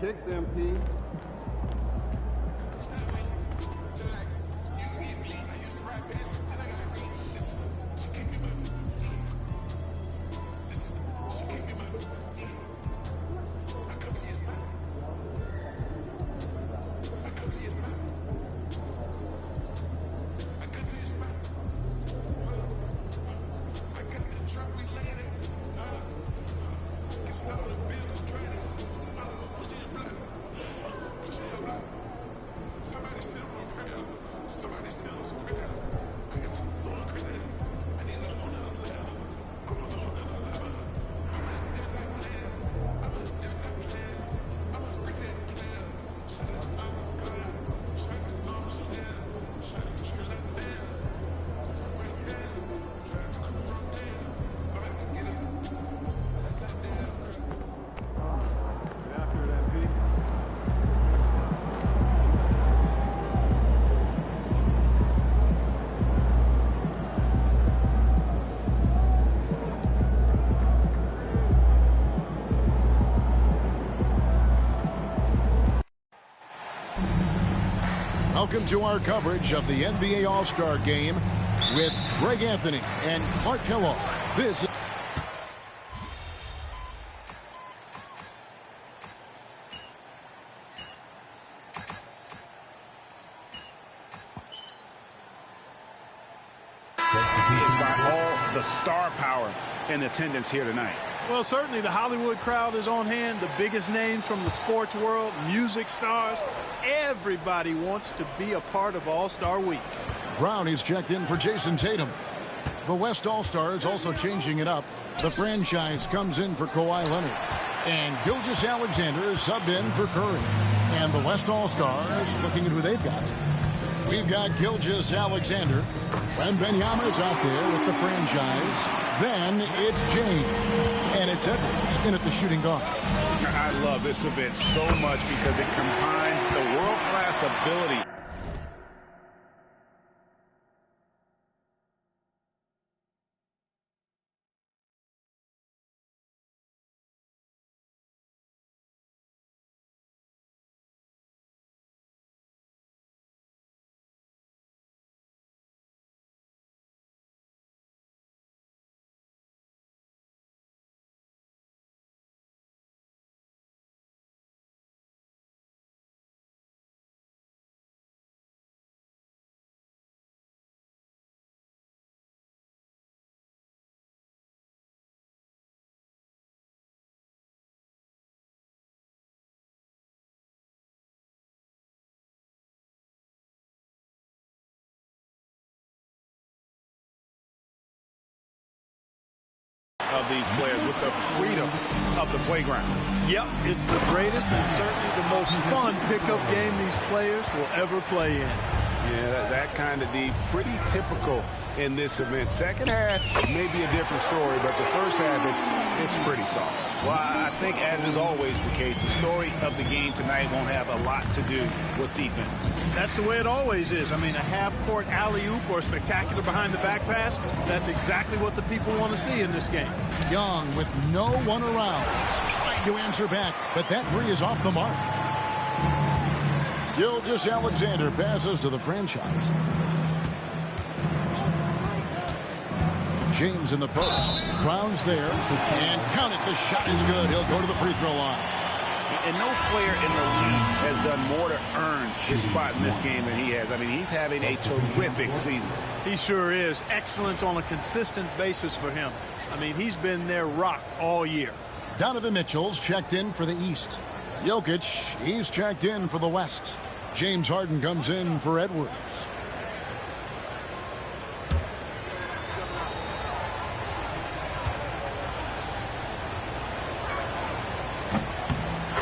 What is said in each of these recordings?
6, MP. Welcome to our coverage of the NBA All-Star Game with Greg Anthony and Clark Kellogg. This is by all the star power in attendance here tonight. Well, certainly the Hollywood crowd is on hand. The biggest names from the sports world, music stars. Everybody wants to be a part of All-Star Week. Brown is checked in for Jason Tatum. The West All-Stars also changing it up. The franchise comes in for Kawhi Leonard. And Gilgeous-Alexander is subbed in for Curry. And the West All-Stars, looking at who they've got. We've got Gilgeous-Alexander. Wembanyama's out there with the franchise. Then it's James. And it's Edwards in at the shooting guard. I love this event so much because it combines the world-class ability. Of these players with the freedom of the playground. Yep, it's the greatest and certainly the most fun pickup game these players will ever play in. Yeah, that kind of D, pretty typical in this event. Second half may be a different story, but the first half, it's pretty soft. Well, I think, as is always the case, the story of the game tonight won't have a lot to do with defense. That's the way it always is. I mean, a half-court alley-oop or a spectacular behind-the-back pass, that's exactly what the people want to see in this game. Young with no one around. Trying to answer back, but that three is off the mark. Gilgeous-Alexander passes to the franchise. James in the post. Brown's there. And count it. The shot is good. He'll go to the free throw line. And no player in the league has done more to earn his spot in this game than he has. I mean, he's having a terrific season. He sure is. Excellence on a consistent basis for him. I mean, he's been their rock all year. Donovan Mitchell's checked in for the East. Jokic, he's checked in for the West. James Harden comes in for Edwards.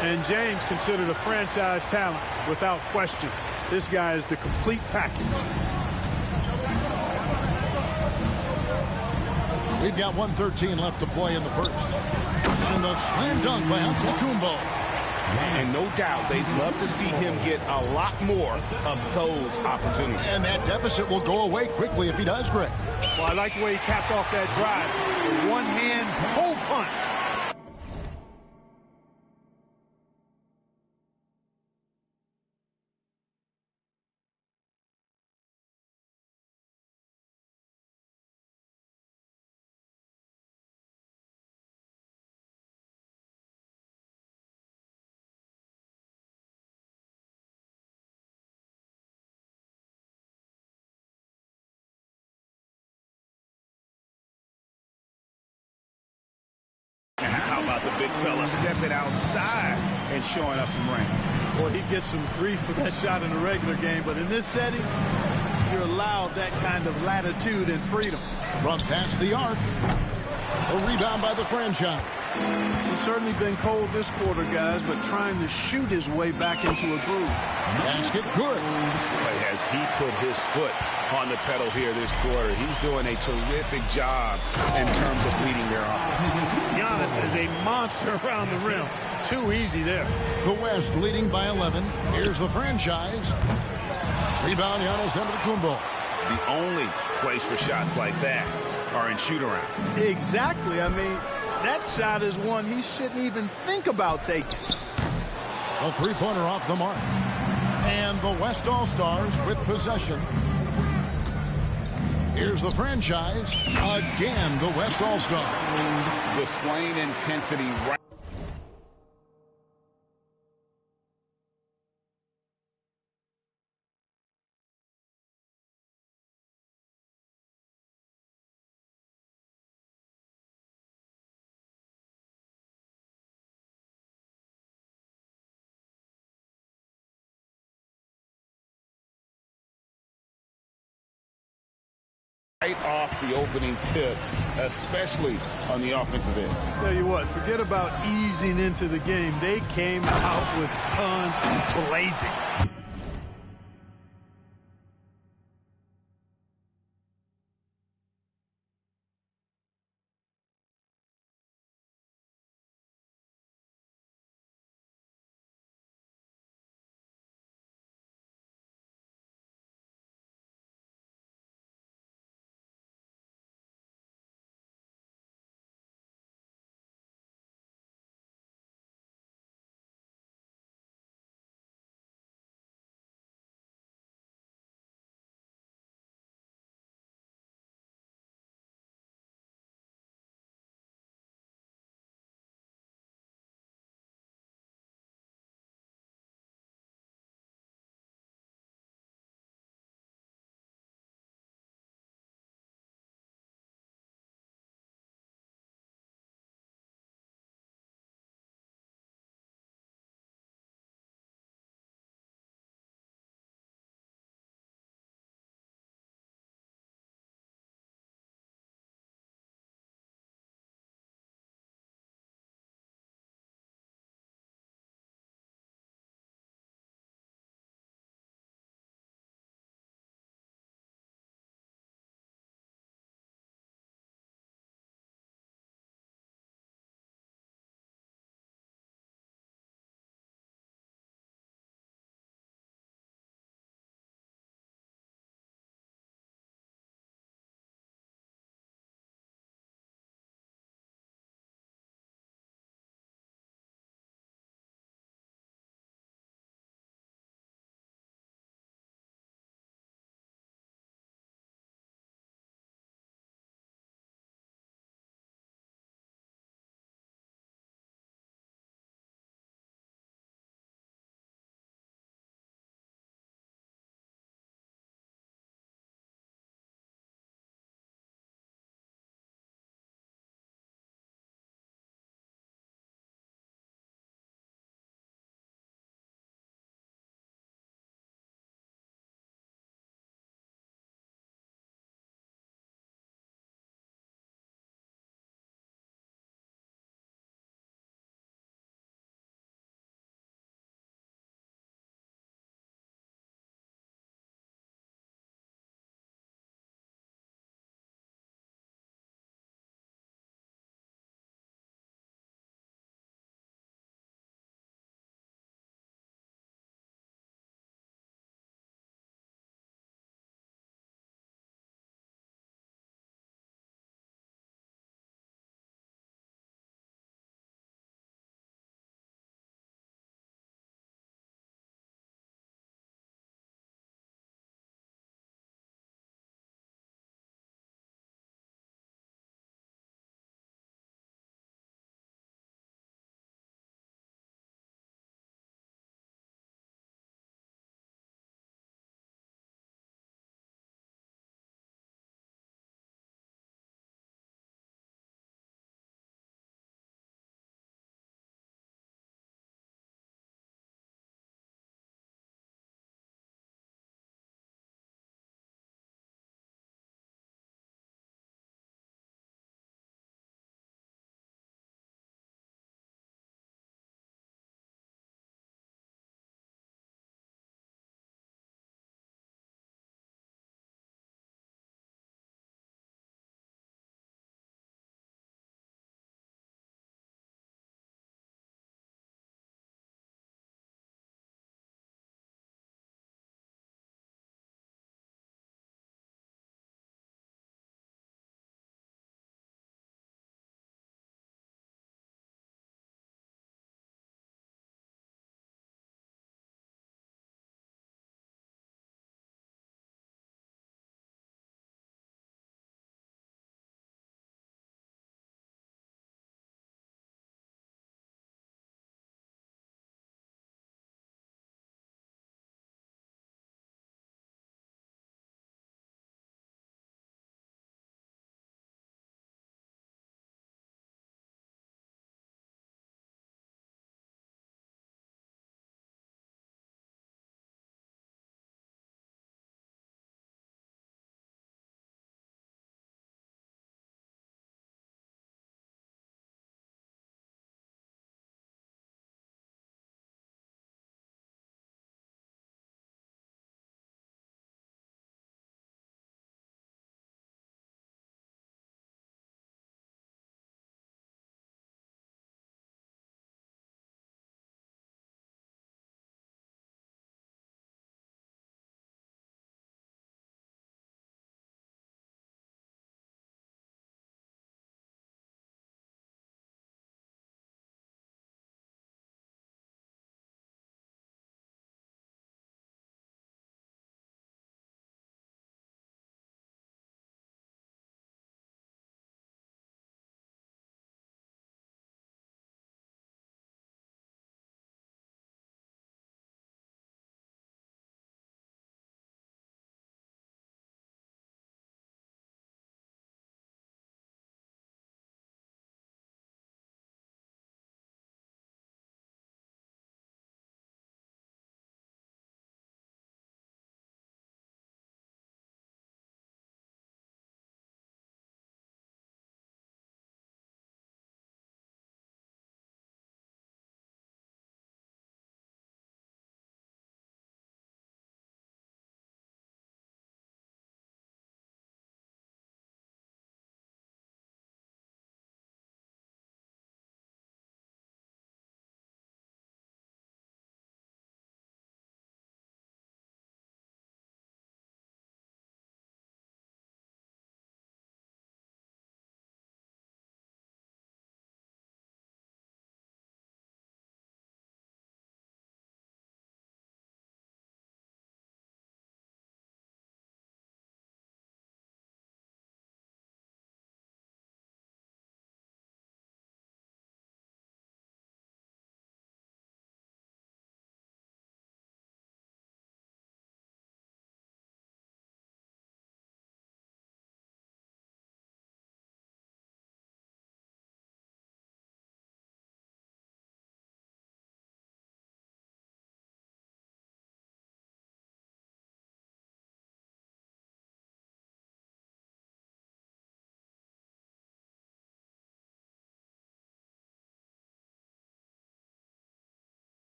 And James considered a franchise talent without question. This guy is the complete package. We've got 1:13 left to play in the first. And the slam dunk by Antetokounmpo. And no doubt they'd love to see him get a lot more of those opportunities. And that deficit will go away quickly if he does, Greg. Well, I like the way he capped off that drive. The one-hand hole punch. about the big fella stepping outside and showing us some range. Well, he gets some grief for that shot in the regular game, but in this setting, you're allowed that kind of latitude and freedom. From past the arc. A rebound by the franchise. He's certainly been cold this quarter, guys, but trying to shoot his way back into a groove. Basket good. But as he put his foot on the pedal here this quarter, he's doing a terrific job in terms of leading their offense. Giannis is a monster around the rim. Too easy there. The West leading by 11. Here's the franchise. Rebound, Giannis Antetokounmpo. The only place for shots like that are in shoot-around. Exactly. I mean, that shot is one he shouldn't even think about taking. A three-pointer off the mark. And the West All-Stars with possession. Here's the franchise. Again, the West All-Stars. Displaying intensity right. Right off the opening tip, especially on the offensive end. Tell you what, forget about easing into the game. They came out with guns blazing.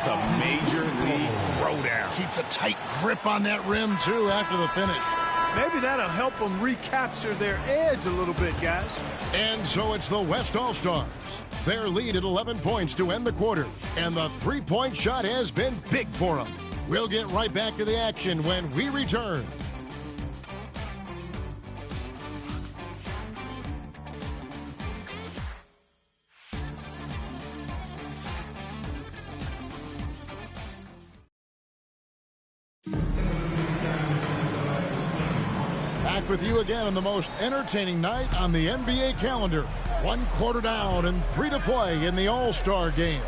That's a major league throwdown. Keeps a tight grip on that rim, too, after the finish. Maybe that'll help them recapture their edge a little bit, guys. And so it's the West All-Stars. Their lead at 11 points to end the quarter. And the three-point shot has been big for them. We'll get right back to the action when we return. Back with you again on the most entertaining night on the NBA calendar. 1 quarter down and 3 to play in the All-Star game.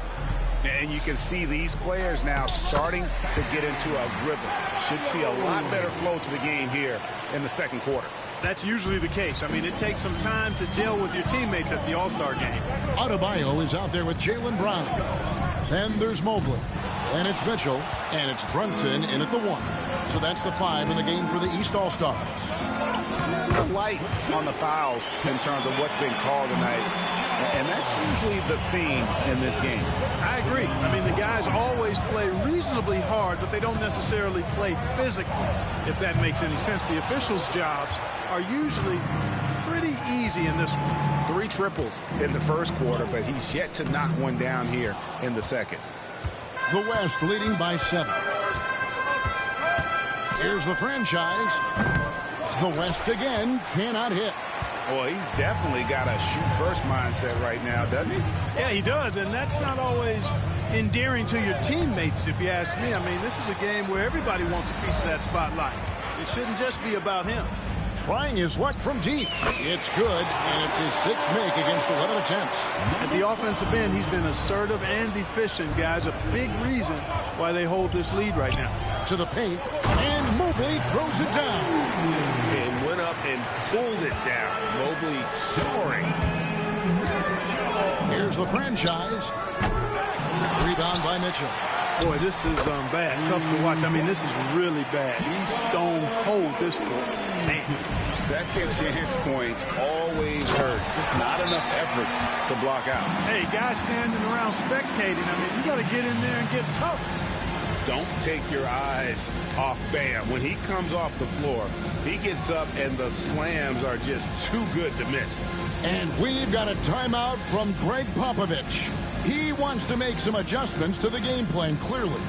And you can see these players now starting to get into a rhythm. Should see a lot better flow to the game here in the second quarter. That's usually the case. I mean, it takes some time to gel with your teammates at the All-Star game. Adebayo is out there with Jaylen Brown. Then there's Mobley. And it's Mitchell. And it's Brunson in at the 1. So that's the 5 in the game for the East All-Stars. Light on the fouls in terms of what's been called tonight. And that's usually the theme in this game. I agree. I mean, the guys always play reasonably hard, but they don't necessarily play physically, if that makes any sense. The officials' jobs are usually pretty easy in this one. 3 triples in the first quarter, but he's yet to knock one down here in the second. The West leading by 7. Here's the franchise. The West again cannot hit. Well, he's definitely got a shoot-first mindset right now, doesn't he? Yeah, he does, and that's not always endearing to your teammates, if you ask me. I mean, this is a game where everybody wants a piece of that spotlight. It shouldn't just be about him. Trying his luck from deep. It's good, and it's his 6th make against 11 attempts. At the offensive end, he's been assertive and efficient, guys. A big reason why they hold this lead right now. To the paint, and Mobley throws it down. And went up and pulled it down. Mobley soaring. Here's the franchise. Rebound by Mitchell. Boy, this is bad. Tough to watch. I mean, this is really bad. He's stone cold this quarter. Man. Second chance points always hurt. Just not enough effort to block out. Hey, guys standing around spectating. I mean, you got to get in there and get tough. Don't take your eyes off Bam. When he comes off the floor, he gets up and the slams are just too good to miss. And we've got a timeout from Greg Popovich. He wants to make some adjustments to the game plan, clearly.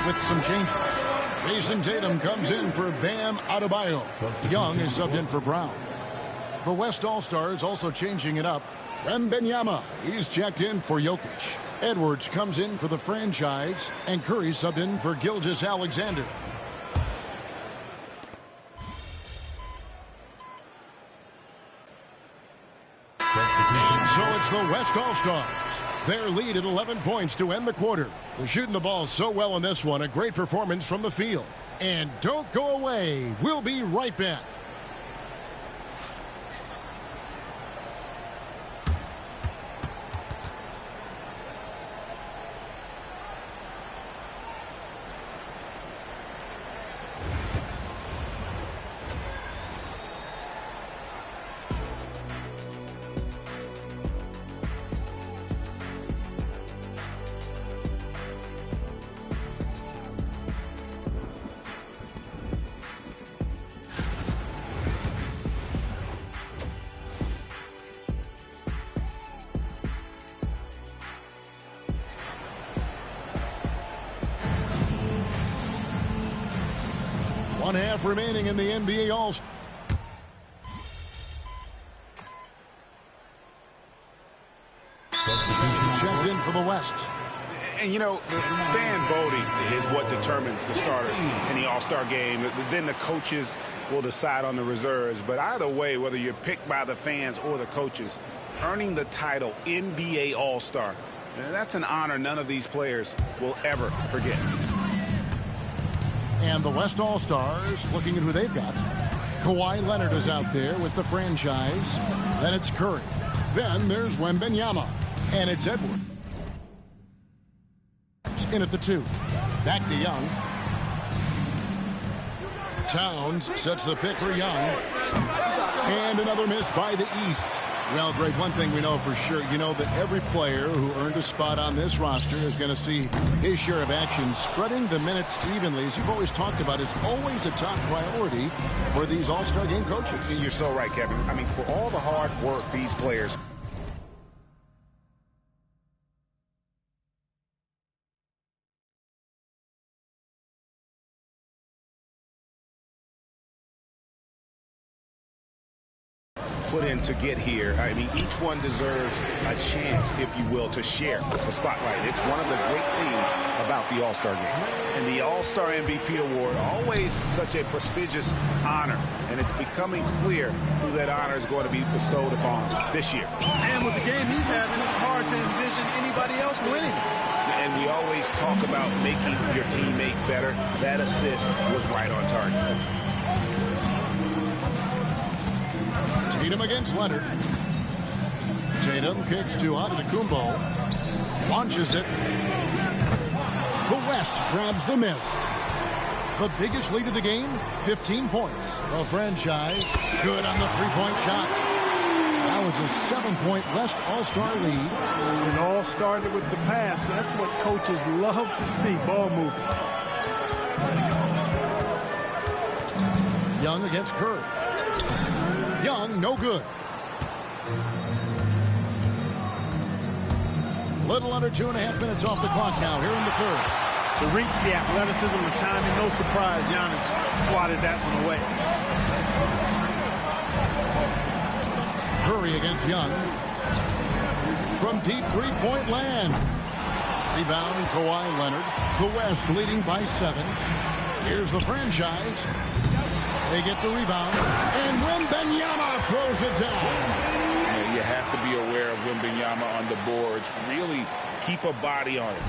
With some changes. Jason Tatum comes in for Bam Adebayo. Young is subbed in for Brown. The West All-Stars also changing it up. Wembanyama, he's checked in for Jokic. Edwards comes in for the franchise, and Curry subbed in for Gilgeous-Alexander. And so it's the West All-Stars. Their lead at 11 points to end the quarter. They're shooting the ball so well in this one. A great performance from the field. And don't go away. We'll be right back. 1 half remaining in the NBA All-Star. Checked in for the West. And, you know, the fan voting is what determines the starters in the All-Star game. Then the coaches will decide on the reserves. But either way, whether you're picked by the fans or the coaches, earning the title NBA All-Star, that's an honor none of these players will ever forget. And the West All-Stars, looking at who they've got. Kawhi Leonard is out there with the franchise. Then it's Curry. Then there's Wembanyama. And it's Edwards. In at the 2. Back to Young. Towns sets the pick for Young. And another miss by the East. Well, Greg, one thing we know for sure, you know that every player who earned a spot on this roster is going to see his share of action. Spreading the minutes evenly, as you've always talked about, is always a top priority for these All-Star game coaches. You're so right, Kevin. I mean, for all the hard work these players put in to get here. I mean, each one deserves a chance, if you will, to share the spotlight. It's one of the great things about the All-Star game. And the All-Star MVP award, always such a prestigious honor. And it's becoming clear who that honor is going to be bestowed upon this year. And with the game he's having, it's hard to envision anybody else winning. And we always talk about making your teammate better. That assist was right on target. Tatum against Leonard. Tatum kicks to Antetokounmpo. Launches it. The West grabs the miss. The biggest lead of the game, 15 points. The franchise good on the three-point shot. Now it's a 7-point West All-Star lead. It all started with the pass. That's what coaches love to see, ball movement. Young against Curry. Young, no good. Little under 2.5 minutes off the clock now here in the third. The reach, the athleticism, the timing, no surprise. Giannis swatted that one away. Curry against Young. From deep three-point land. Rebound, Kawhi Leonard. The West leading by 7. Here's the franchise. They get the rebound. And Wembanyama throws it down. You have to be aware of Wembanyama on the boards. Really keep a body on it.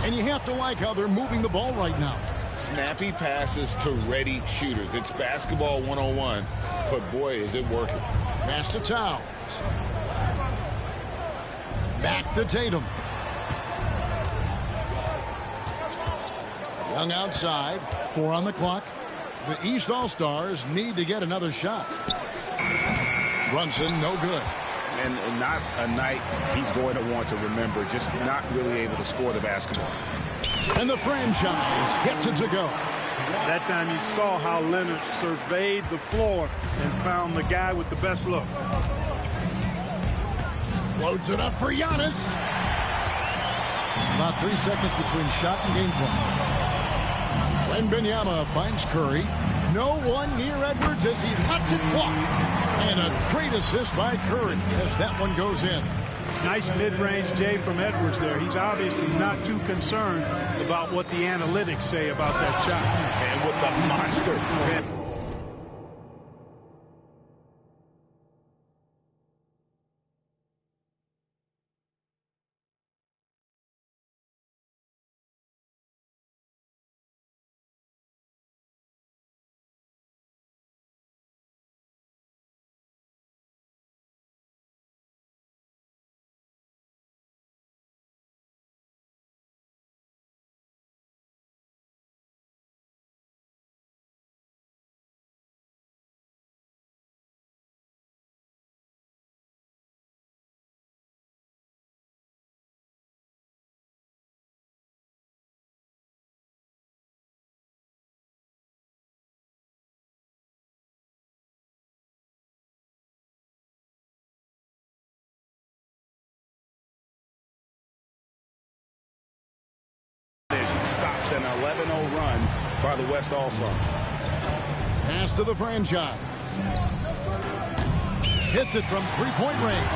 And you have to like how they're moving the ball right now. Snappy passes to ready shooters. It's basketball 101, but boy, is it working. Pass to Towns. Back to Tatum. Young outside. 4 on the clock. The East All-Stars need to get another shot. Brunson, no good. And not a night he's going to want to remember, just not really able to score the basketball. And the franchise gets it to go. That time you saw how Leonard surveyed the floor and found the guy with the best look. Loads it up for Giannis. About 3 seconds between shot and game clock. Wembanyama finds Curry. No one near Edwards as he lets it block. And a great assist by Curry as that one goes in. Nice mid-range Jay from Edwards there. He's obviously not too concerned about what the analytics say about that shot. And with the monster. Stops an 11-0 run by the West All-Stars. Pass to the franchise. Hits it from three-point range.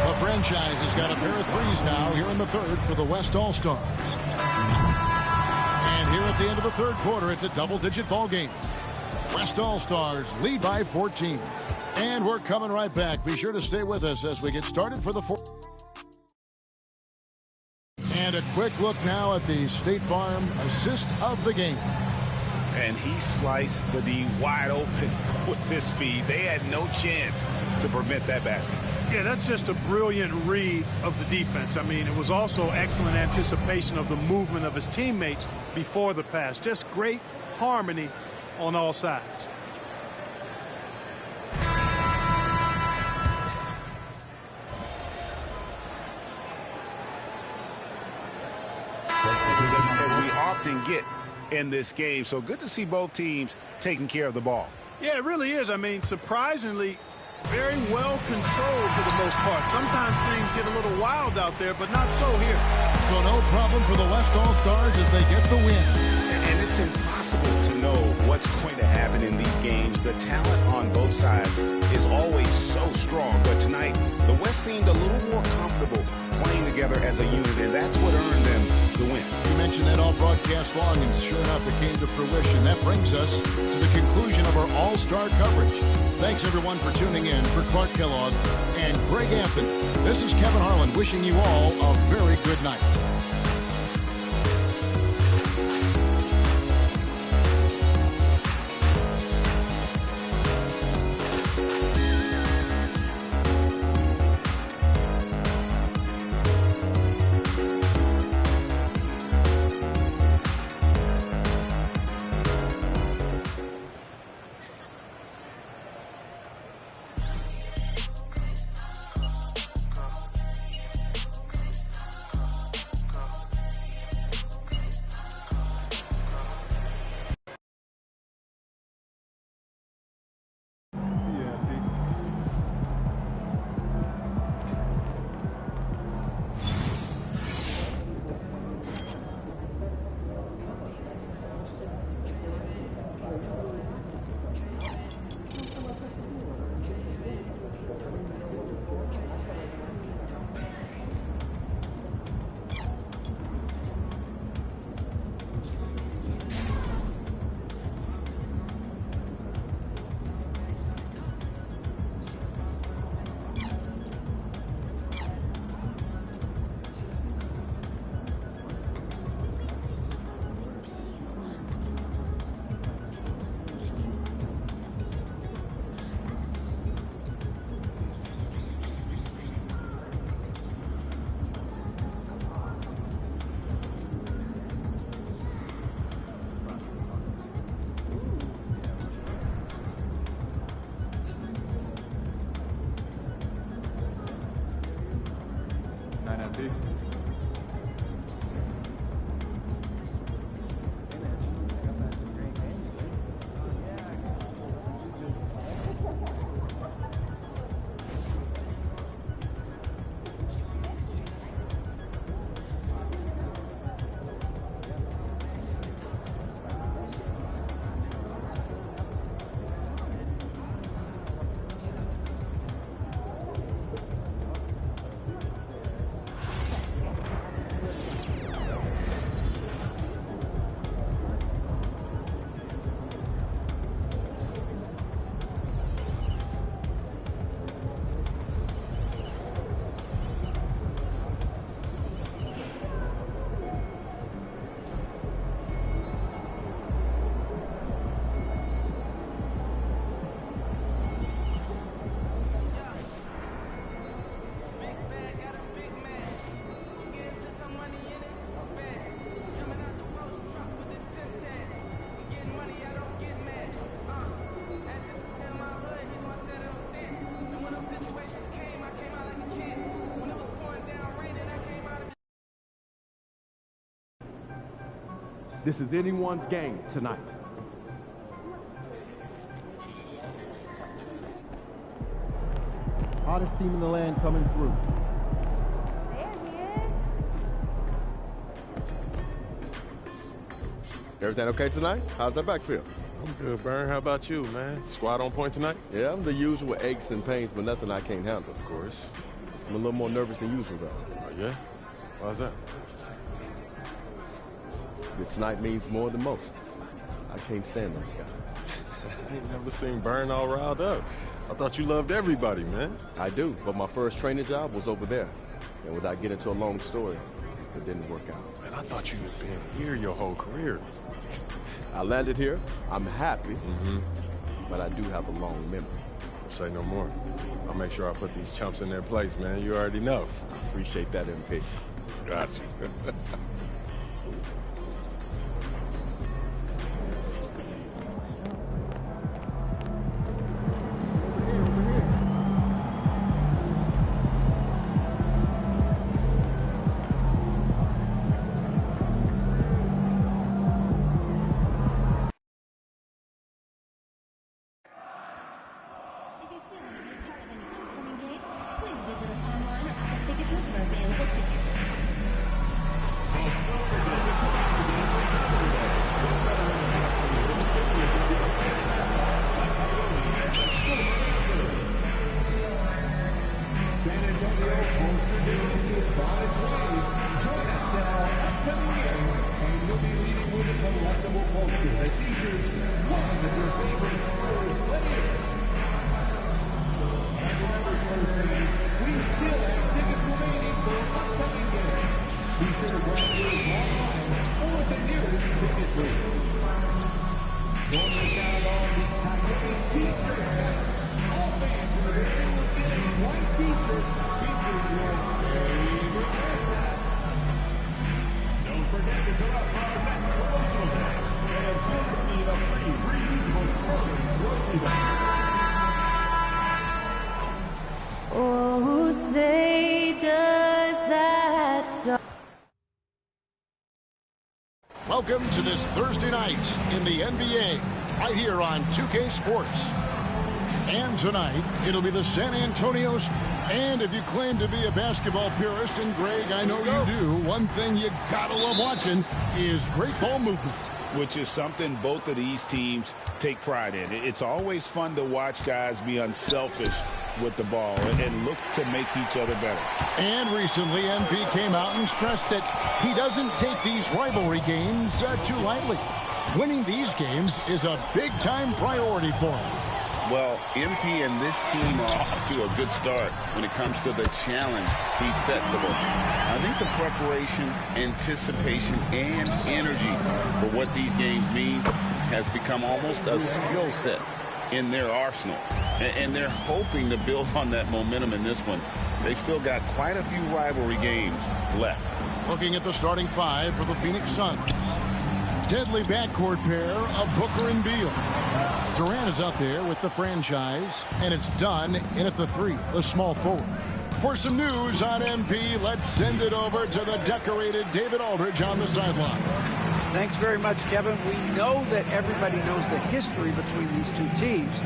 The franchise has got a pair of threes now here in the third for the West All-Stars. And here at the end of the third quarter, it's a double-digit ball game. West All-Stars lead by 14. And we're coming right back. Be sure to stay with us as we get started for the fourth. And a quick look now at the State Farm assist of the game. And he sliced the D wide open with this feed. They had no chance to prevent that basket. Yeah, that's just a brilliant read of the defense. I mean, it was also excellent anticipation of the movement of his teammates before the pass. Just great harmony on all sides. As we often get in this game. So good to see both teams taking care of the ball. Yeah, it really is. I mean, surprisingly, very well controlled for the most part. Sometimes things get a little wild out there, but not so here. So no problem for the West All-Stars as they get the win. And it's impossible to know what's going to happen in these games. The talent on both sides is always so strong. But tonight, the West seemed a little more comfortable playing together as a unit, and that's what earned them the win. You mentioned that all broadcast long, and sure enough, it came to fruition. That brings us to the conclusion of our all-star coverage. Thanks, everyone, for tuning in. For Clark Kellogg and Greg Anthony, this is Kevin Harlan wishing you all a very good night. This is anyone's game tonight. Hottest team in the land coming through. There he is. Everything okay tonight? How's that back feel? I'm good, Burn. How about you, man? Squad on point tonight? Yeah, I'm the usual aches and pains, but nothing I can't handle, of course. I'm a little more nervous than usual, though. Oh, yeah? Why's that? Tonight means more than most. I can't stand those guys. I ain't never seen Burn all riled up. I thought you loved everybody, man. I do, but my first training job was over there. And without getting into a long story, it didn't work out. Man, I thought you had been here your whole career. I landed here. I'm happy, but I do have a long memory. Say no more. I'll make sure I put these chumps in their place, man. You already know. Appreciate that, MP. Got you. If you still want to be a part of any upcoming games, please visit us online or at the ticket booth for available tickets. Oh, say does that so. Welcome to this Thursday night in the NBA, right here on 2K Sports. And tonight, it'll be the San Antonio. And if you claim to be a basketball purist, and Greg, I know you do, one thing you gotta love watching is great ball movement. Which is something both of these teams take pride in. It's always fun to watch guys be unselfish with the ball and look to make each other better. And recently, MP came out and stressed that he doesn't take these rivalry games too lightly. Winning these games is a big-time priority for him. Well, MP and this team are off to a good start when it comes to the challenge he's set for them. I think the preparation, anticipation, and energy for what these games mean has become almost a skill set in their arsenal. And they're hoping to build on that momentum in this one. They've still got quite a few rivalry games left. Looking at the starting five for the Phoenix Suns. Deadly backcourt pair of Booker and Beal. Durant is out there with the franchise, and it's done in at the three, the small forward. For some news on MP, let's send it over to the decorated David Aldridge on the sideline. Thanks very much, Kevin. We know that everybody knows the history between these two teams.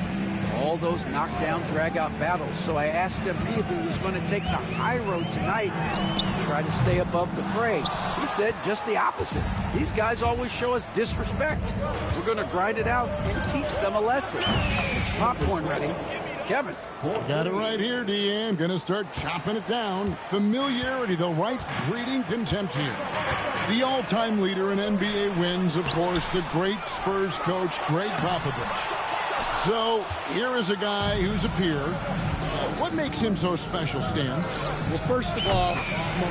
All those knockdown, drag-out battles. So I asked MP if he was going to take the high road tonight and try to stay above the fray. He said just the opposite. These guys always show us disrespect. We're going to grind it out and teach them a lesson. Popcorn ready. Kevin. Got it right here, Deanne. Going to start chopping it down. Familiarity, though, right? Breeding contempt here. The all-time leader in NBA wins, of course, the great Spurs coach, Greg Popovich. So, here is a guy who's a peer. What makes him so special, Stan? Well, first of all,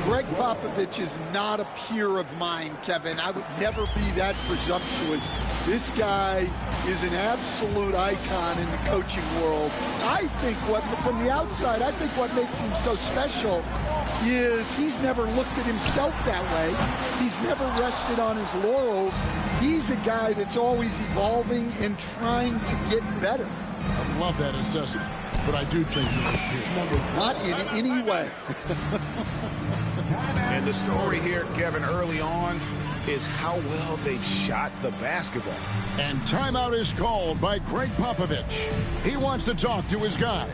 Greg Popovich is not a peer of mine, Kevin. I would never be that presumptuous. This guy is an absolute icon in the coaching world. I think from the outside, I think what makes him so special is he's never looked at himself that way. He's never rested on his laurels. He's a guy that's always evolving and trying to get better. I love that assessment, but I do think he was peer. Not in any way. And the story here, Kevin, early on is how well they've shot the basketball. And timeout is called by Greg Popovich. He wants to talk to his guys.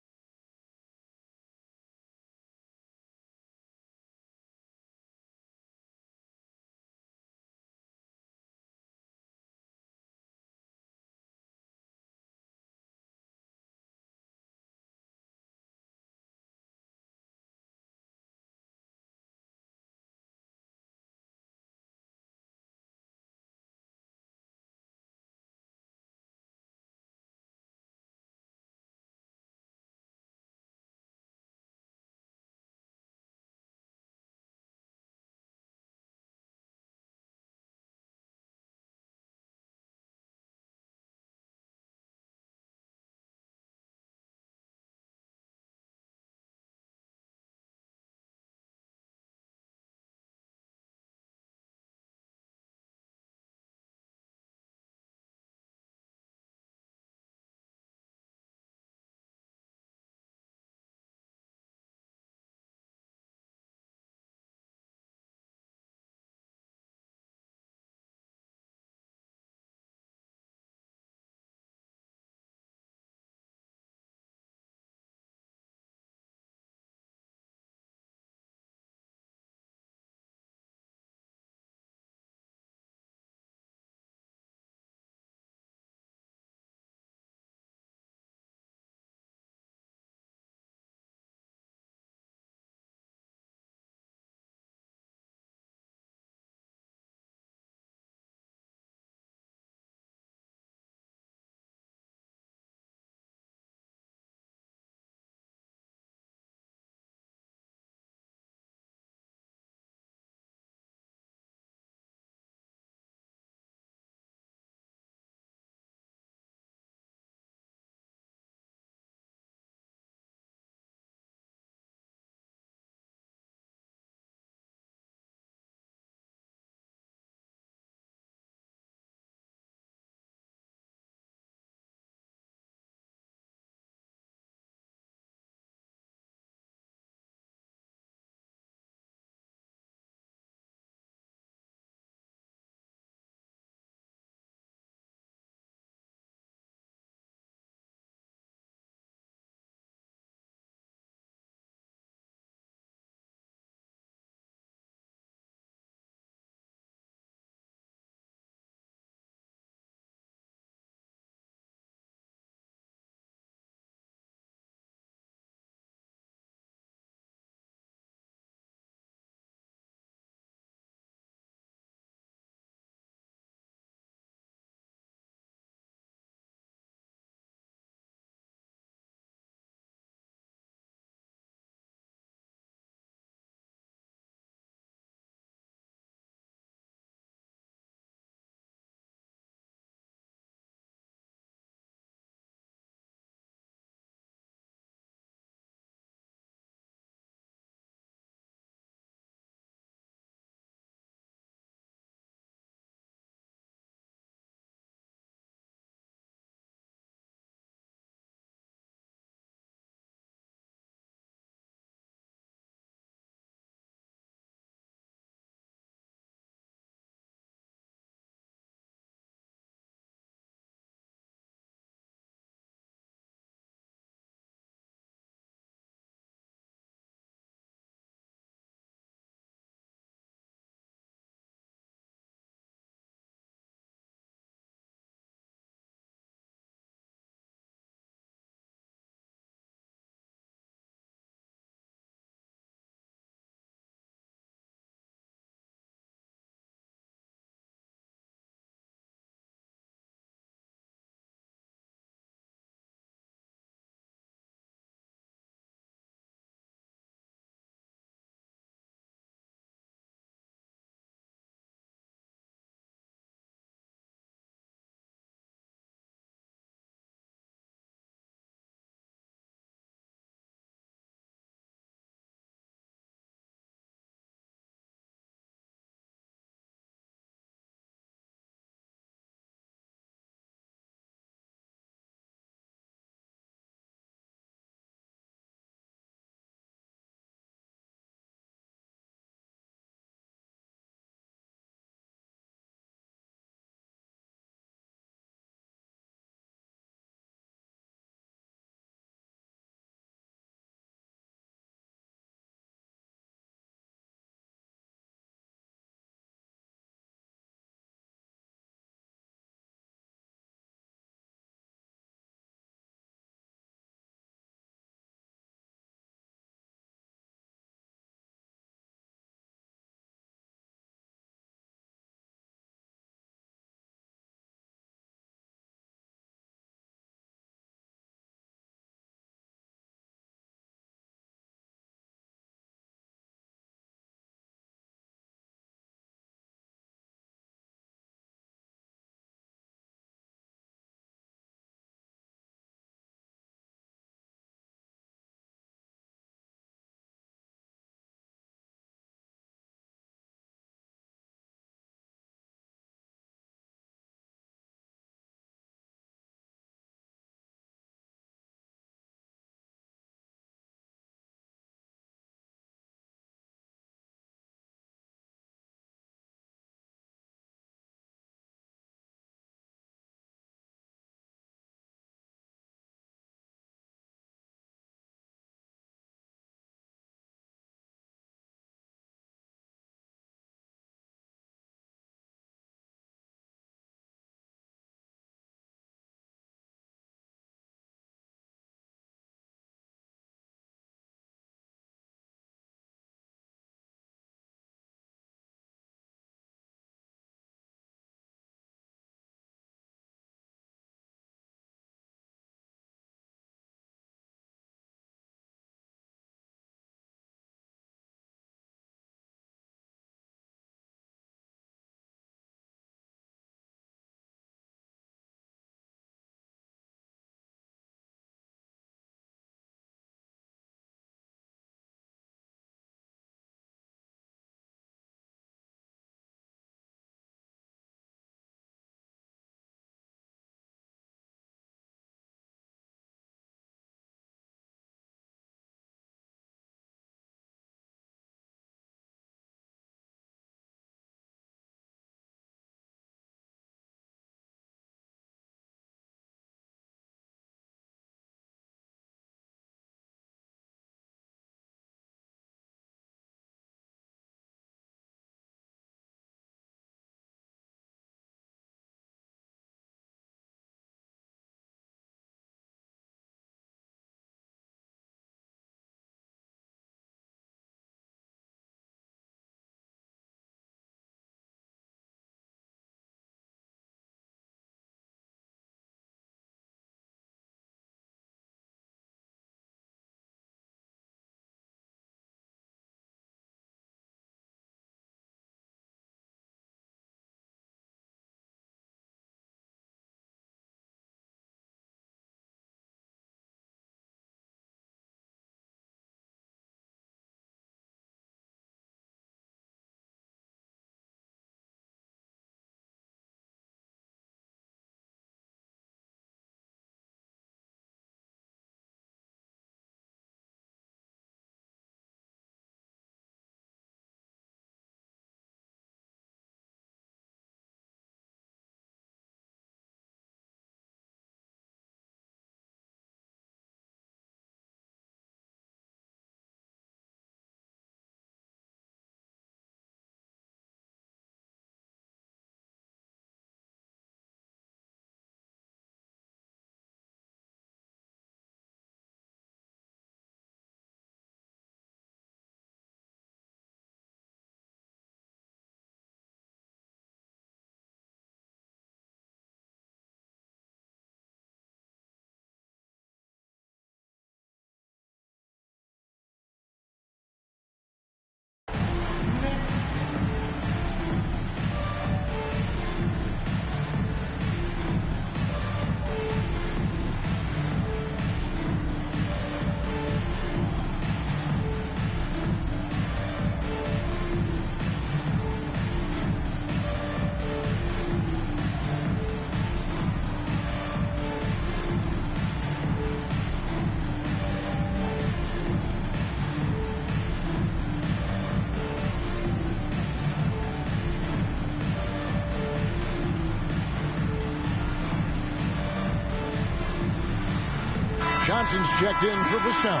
Johnson's checked in for Vachon.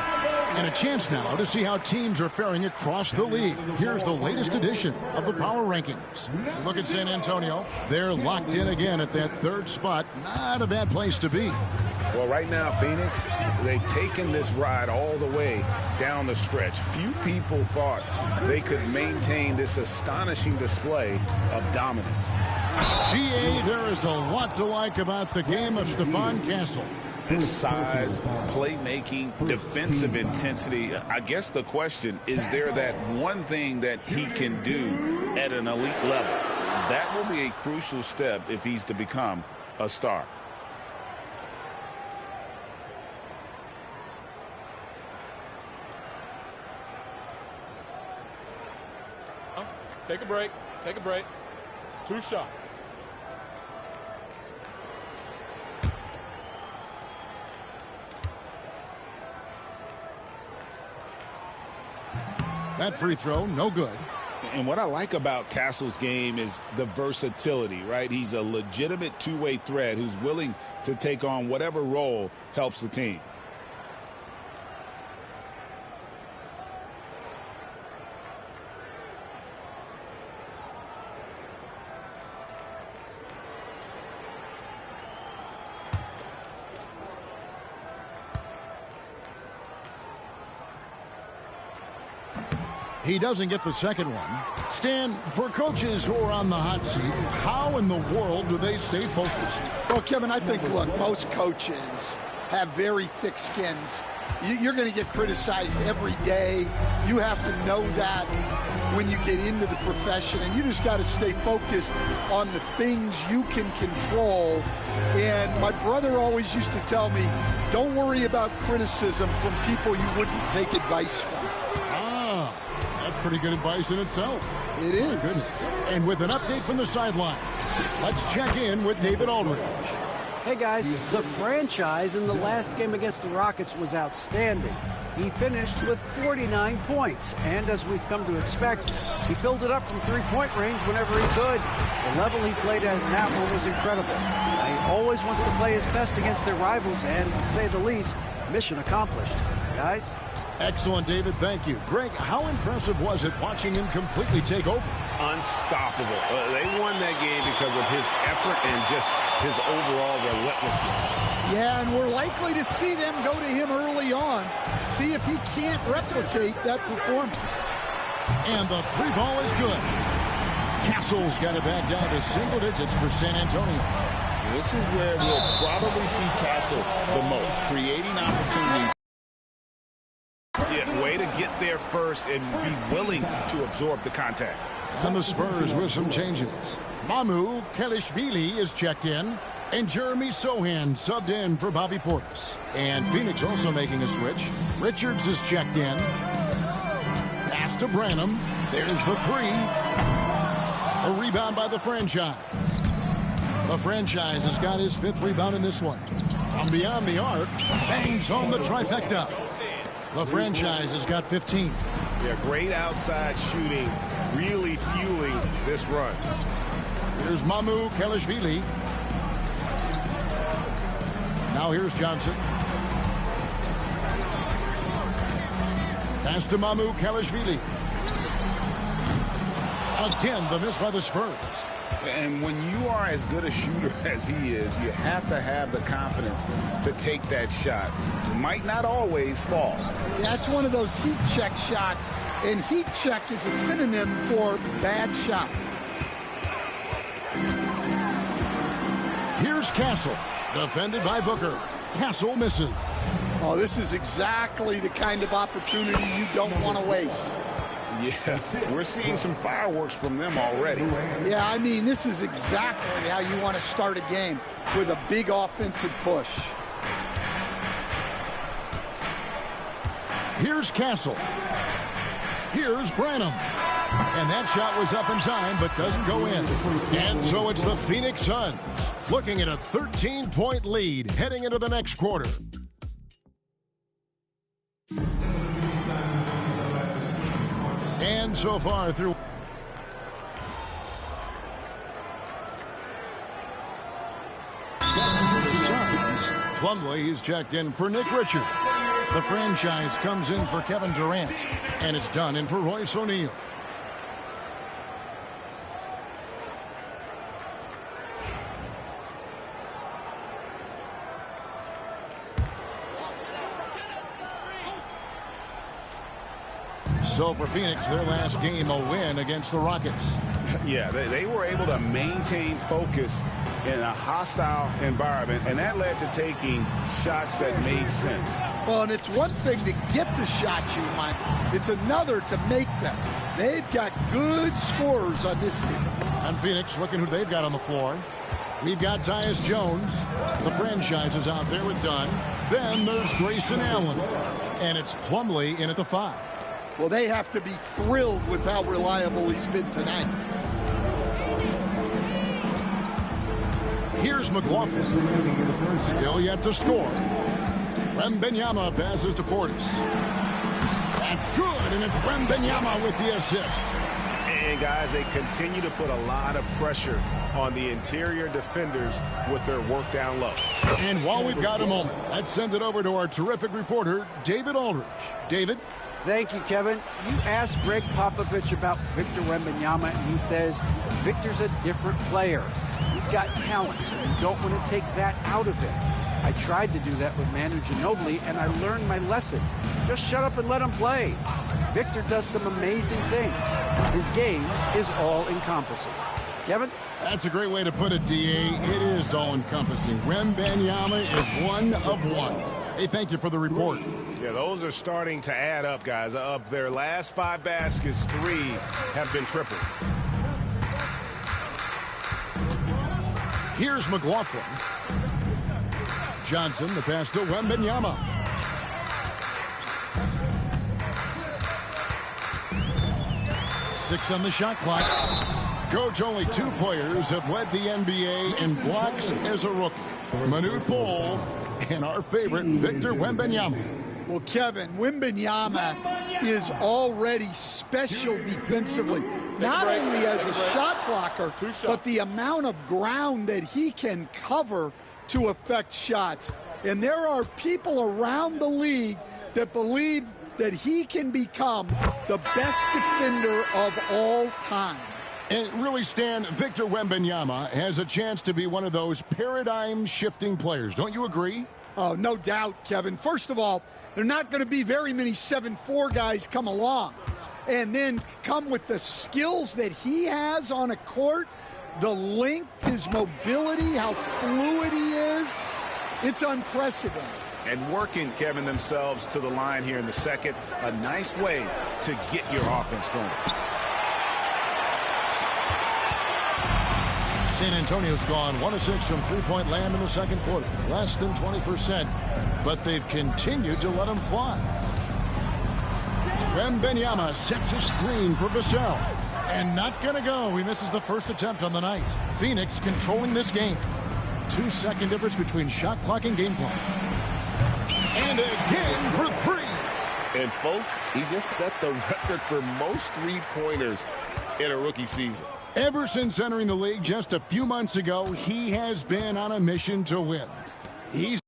And a chance now to see how teams are faring across the league. Here's the latest edition of the Power Rankings. Look at San Antonio. They're locked in again at that third spot. Not a bad place to be. Well, right now, Phoenix, they've taken this ride all the way down the stretch. Few people thought they could maintain this astonishing display of dominance. GA, there is a lot to like about the game of Stephon Castle. His size, playmaking, defensive intensity. I guess the question, is there that one thing that he can do at an elite level? That will be a crucial step if he's to become a star. Take a break. Take a break. 2 shots. That free throw, no good. And what I like about Castle's game is the versatility, right? He's a legitimate two-way threat who's willing to take on whatever role helps the team. He doesn't get the second one. Stan, for coaches who are on the hot seat, how in the world do they stay focused? Well, Kevin, I think, look, most coaches have very thick skins. You're going to get criticized every day. You have to know that when you get into the profession, and you just got to stay focused on the things you can control. And my brother always used to tell me, don't worry about criticism from people you wouldn't take advice from. That's pretty good advice in itself. It is. Goodness. And with an update from the sideline, let's check in with David Aldridge. Hey guys, the franchise in the last game against the Rockets was outstanding. He finished with 49 points, and as we've come to expect, he filled it up from three-point range whenever he could. The level he played at in that one was incredible. He always wants to play his best against their rivals, and to say the least, mission accomplished. Guys? Excellent, David. Thank you. Greg, how impressive was it watching him completely take over? Unstoppable. They won that game because of his effort and just his overall relentlessness. Yeah, and we're likely to see them go to him early on. See if he can't replicate that performance. And the three ball is good. Castle's got it back down to single digits for San Antonio. This is where we'll probably see Castle the most, creating opportunities. Yeah, way to get there first and be willing to absorb the contact. And the Spurs with some changes. Mamu Kelishvili is checked in, and Jeremy Sohan subbed in for Bobby Portis. And Phoenix also making a switch. Richards is checked in. Pass to Branham. There's the three. A rebound by the franchise. The franchise has got his 5th rebound in this one. From beyond the arc, bangs home the trifecta. The franchise has got 15. Yeah, great outside shooting, really fueling this run. Here's Mamu Kelishvili. Now here's Johnson. Pass to Mamu Kelishvili. Again, the miss by the Spurs. And when you are as good a shooter as he is, you have to have the confidence to take that shot. It might not always fall. That's one of those heat check shots, and heat check is a synonym for bad shot. Here's Castle, defended by Booker. Castle misses. Oh, this is exactly the kind of opportunity you don't want to waste. Yeah, we're seeing some fireworks from them already. Yeah, I mean, this is exactly how you want to start a game, with a big offensive push. Here's Castle. Here's Branham. And that shot was up in time, but doesn't go in. And so it's the Phoenix Suns looking at a 13-point lead heading into the next quarter. And so far through the Suns Plumlee is checked in for Nick Richards. The franchise comes in for Kevin Durant. And it's done in for Royce O'Neal. So for Phoenix, their last game a win against the Rockets. Yeah, they were able to maintain focus in a hostile environment, and that led to taking shots that made sense. Well, and it's one thing to get the shots you want. It's another to make them. They've got good scorers on this team. And Phoenix, looking who they've got on the floor. We've got Tyus Jones. The franchise is out there with Dunn. Then there's Grayson Allen. And it's Plumlee in at the 5. Well, they have to be thrilled with how reliable he's been tonight. Here's McLaughlin. Still yet to score. Wembanyama passes to Portis. That's good, and it's Wembanyama with the assist. And, guys, they continue to put a lot of pressure on the interior defenders with their work down low. And while we've got a moment, let's send it over to our terrific reporter, David Aldridge. David? Thank you, Kevin. You asked Greg Popovich about Victor Wembanyama, and he says Victor's a different player. He's got talent, so you don't want to take that out of him. I tried to do that with Manu Ginobili, and I learned my lesson. Just shut up and let him play. Victor does some amazing things. His game is all-encompassing. Kevin? That's a great way to put it, D.A. It is all-encompassing. Wembanyama is one of one. Hey, thank you for the report. Yeah, those are starting to add up, guys. Of their last 5 baskets, 3 have been triples. Here's McLaughlin. Johnson, the pass to Wembanyama. Six on the shot clock. Coach, only 2 players have led the NBA in blocks as a rookie. Manute Bol and our favorite, Victor Wembanyama. Well, Kevin, Wembanyama is already special defensively. Not only as a shot blocker, but the amount of ground that he can cover to affect shots. And there are people around the league that believe that he can become the best defender of all time. And really, Stan, Victor Wembanyama has a chance to be one of those paradigm-shifting players. Don't you agree? Oh, no doubt, Kevin. First of all, there are not going to be very many 7'4" guys come along and then come with the skills that he has on a court, the length, his mobility, how fluid he is. It's unprecedented. And working, Kevin, themselves to the line here in the second, a nice way to get your offense going. San Antonio's gone 1 of 6 from three-point land in the second quarter. Less than 20%, but they've continued to let them fly. Wembanyama sets a screen for Vassell. And not going to go. He misses the first attempt on the night. Phoenix controlling this game. 2-second difference between shot clock and game clock. And again for 3. And, folks, he just set the record for most three-pointers in a rookie season. Ever since entering the league just a few months ago, he has been on a mission to win. He's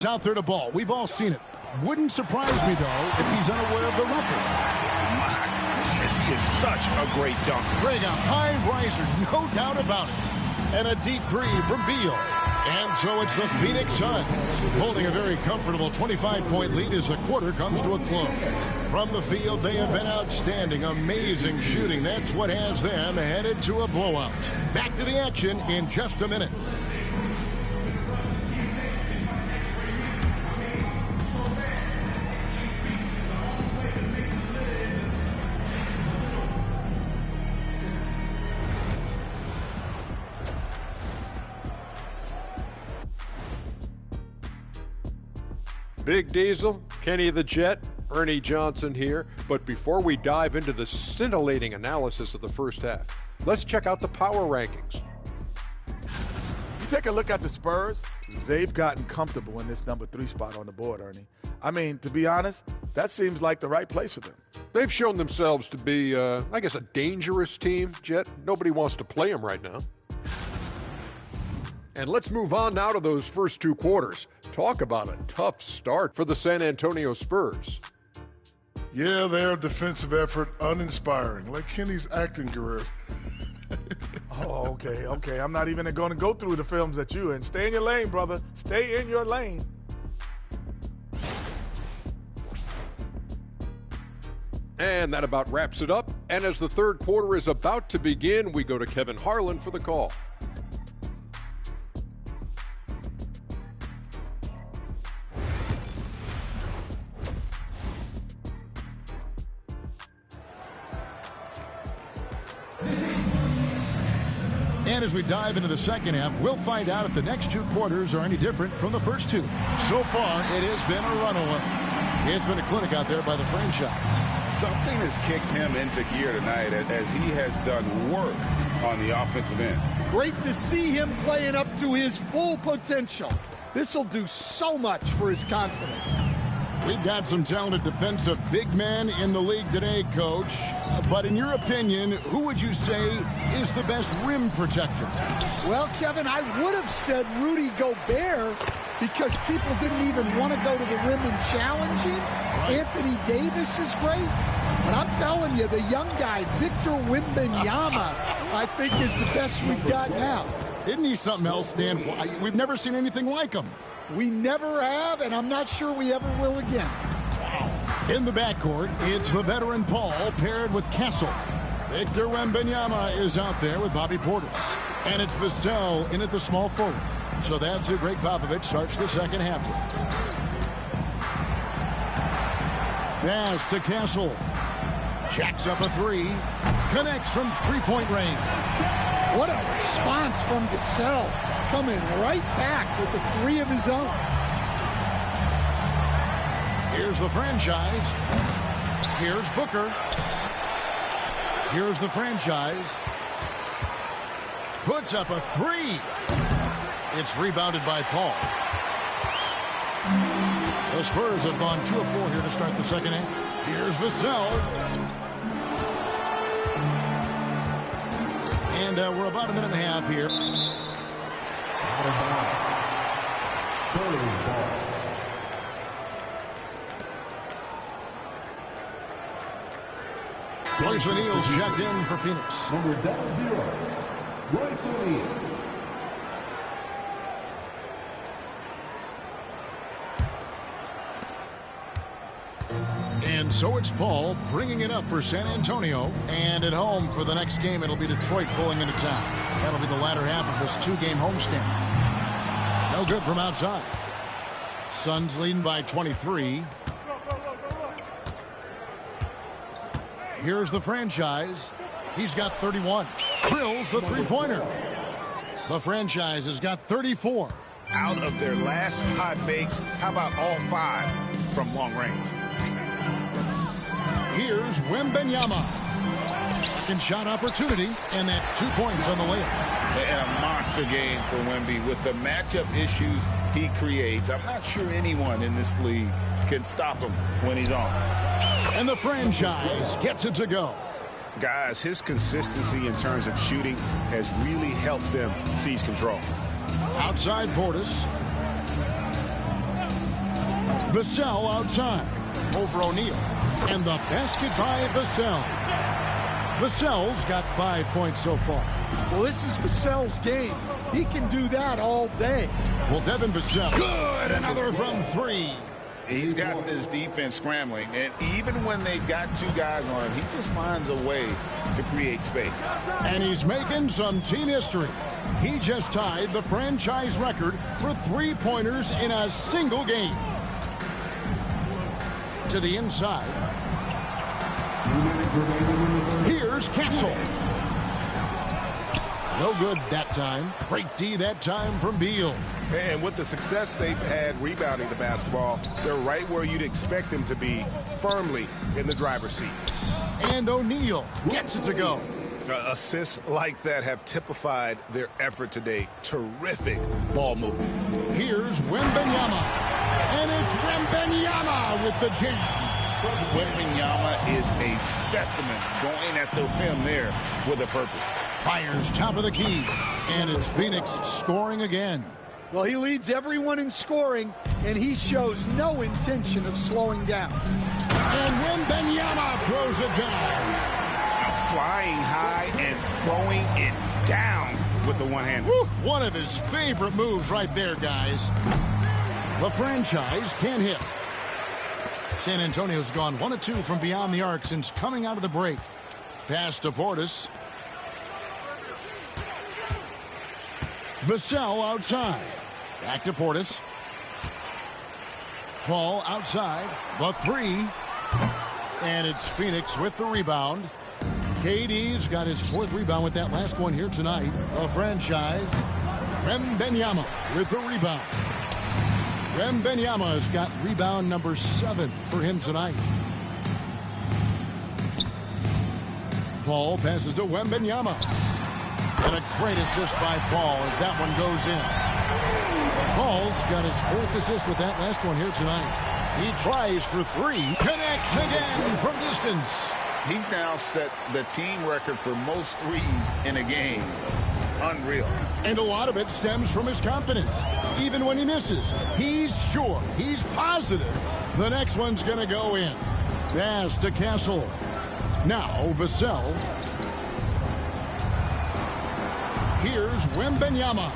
out there to ball. We've all seen it. Wouldn't surprise me, though, if he's unaware of the record. My goodness, he is such a great dunker. Greg, a high riser, no doubt about it. And a deep three from Beal. And so it's the Phoenix Suns holding a very comfortable 25-point lead as the quarter comes to a close. From the field, they have been outstanding, amazing shooting. That's what has them headed to a blowout. Back to the action in just a minute. Big Diesel, Kenny the Jet, Ernie Johnson here. But before we dive into the scintillating analysis of the first half, let's check out the power rankings. You take a look at the Spurs, they've gotten comfortable in this number 3 spot on the board, Ernie. I mean, to be honest, that seems like the right place for them. They've shown themselves to be, I guess, a dangerous team, Jet. Nobody wants to play them right now. And let's move on now to those first 2 quarters. Talk about a tough start for the San Antonio Spurs. Yeah, their defensive effort uninspiring, like Kenny's acting career. Oh, okay. I'm not even going to go through the films that you in. Stay in your lane, brother. Stay in your lane. And that about wraps it up. And as the third quarter is about to begin, we go to Kevin Harlan for the call. And as we dive into the second half, we'll find out if the next 2 quarters are any different from the first 2. So far, it has been a runaway. It's been a clinic out there by the franchise. Something has kicked him into gear tonight as he has done work on the offensive end. Great to see him playing up to his full potential. This will do so much for his confidence. We've got some talented defensive big men in the league today, Coach. But in your opinion, who would you say is the best rim protector? Well, Kevin, I would have said Rudy Gobert because people didn't even want to go to the rim and challenge him. Right. Anthony Davis is great. But I'm telling you, the young guy, Victor Wembanyama, I think is the best we've got now. Isn't he something else, Stan? We've never seen anything like him. We never have, and I'm not sure we ever will again. In the backcourt, it's the veteran Paul paired with Castle. Victor Wembanyama is out there with Bobby Portis. And it's Vassell in at the small forward. So that's who Greg Popovich starts the second half with. Pass to Castle. Jacks up a 3. Connects from three-point range. What a response from Vassell. Coming right back with the 3 of his own. Here's the franchise. Here's Booker. Here's the franchise. Puts up a 3. It's rebounded by Paul. The Spurs have gone 2 of 4 here to start the second half. Here's Vassell. And we're about a minute and a half here. Royce O'Neal's checked in for Phoenix. Number 0, Royce O'Neal. And so it's Paul bringing it up for San Antonio. And at home for the next game, it'll be Detroit pulling into town. That'll be the latter half of this 2-game homestand. No good from outside. Suns leading by 23. Here's the franchise. He's got 31. Drills the three-pointer. The franchise has got 34. Out of their last 5 makes, how about all 5 from long range? Here's Wembanyama. Second shot opportunity, and that's 2 points on the layup. And a monster game for Wemby with the matchup issues he creates. I'm not sure anyone in this league can stop him when he's on. And the franchise gets it to go. Guys, his consistency in terms of shooting has really helped them seize control. Outside Portis. Vassell outside. Over O'Neal. And the basket by Vassell. Vassell's got 5 points so far. Well, this is Vassell's game. He can do that all day. Well, Devin Vassell. Good. Another from three. He's got this defense scrambling, and even when they've got two guys on him, he just finds a way to create space. And he's making some team history. He just tied the franchise record for three-pointers in a single game. To the inside. Here's Castle. No good that time. Great D that time from Beal. And with the success they've had rebounding the basketball, they're right where you'd expect them to be, firmly in the driver's seat. And O'Neal gets it to go. Assists like that have typified their effort today. Terrific ball movement. Here's Wembanyama. And it's Wembanyama with the jam. Wembanyama is a specimen going at the rim there with a purpose. Fires top of the key. And it's Phoenix scoring again. Well, he leads everyone in scoring, and he shows no intention of slowing down. And Wembanyama throws it down. Flying high and throwing it down with the one hand. One of his favorite moves right there, guys. The franchise can't hit. San Antonio's gone 1 of 2 from beyond the arc since coming out of the break. Pass to Portis. Vassell outside. Back to Portis. Paul outside. The three. And it's Phoenix with the rebound. KD's got his 4th rebound with that last one here tonight. The franchise. Wembanyama with the rebound. Wembanyama's got rebound number 7 for him tonight. Paul passes to Wembanyama. And a great assist by Paul as that one goes in. Paul's got his 4th assist with that last one here tonight. He tries for 3. Connects again from distance. He's now set the team record for most threes in a game. Unreal. And a lot of it stems from his confidence. Even when he misses, he's sure, he's positive the next one's going to go in. Pass to Castle. Now Vassell. Here's Wembanyama.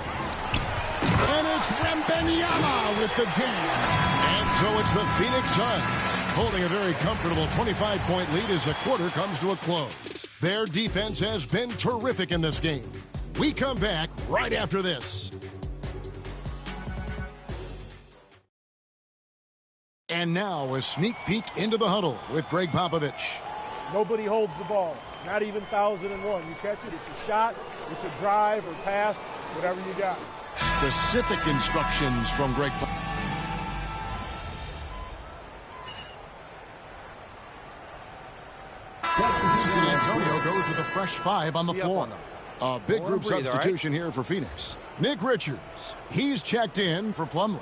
And it's Wembanyama with the jam. And so it's the Phoenix Suns holding a very comfortable 25-point lead as the quarter comes to a close. Their defense has been terrific in this game. We come back right after this. And now a sneak peek into the huddle with Greg Popovich. Nobody holds the ball, not even 1,001. You catch it, it's a shot, it's a drive or pass, whatever you got. Specific instructions from Greg Popovich. San Antonio goes with a fresh 5 on the floor. A big group substitution here for Phoenix. Nick Richards, he's checked in for Plumlee.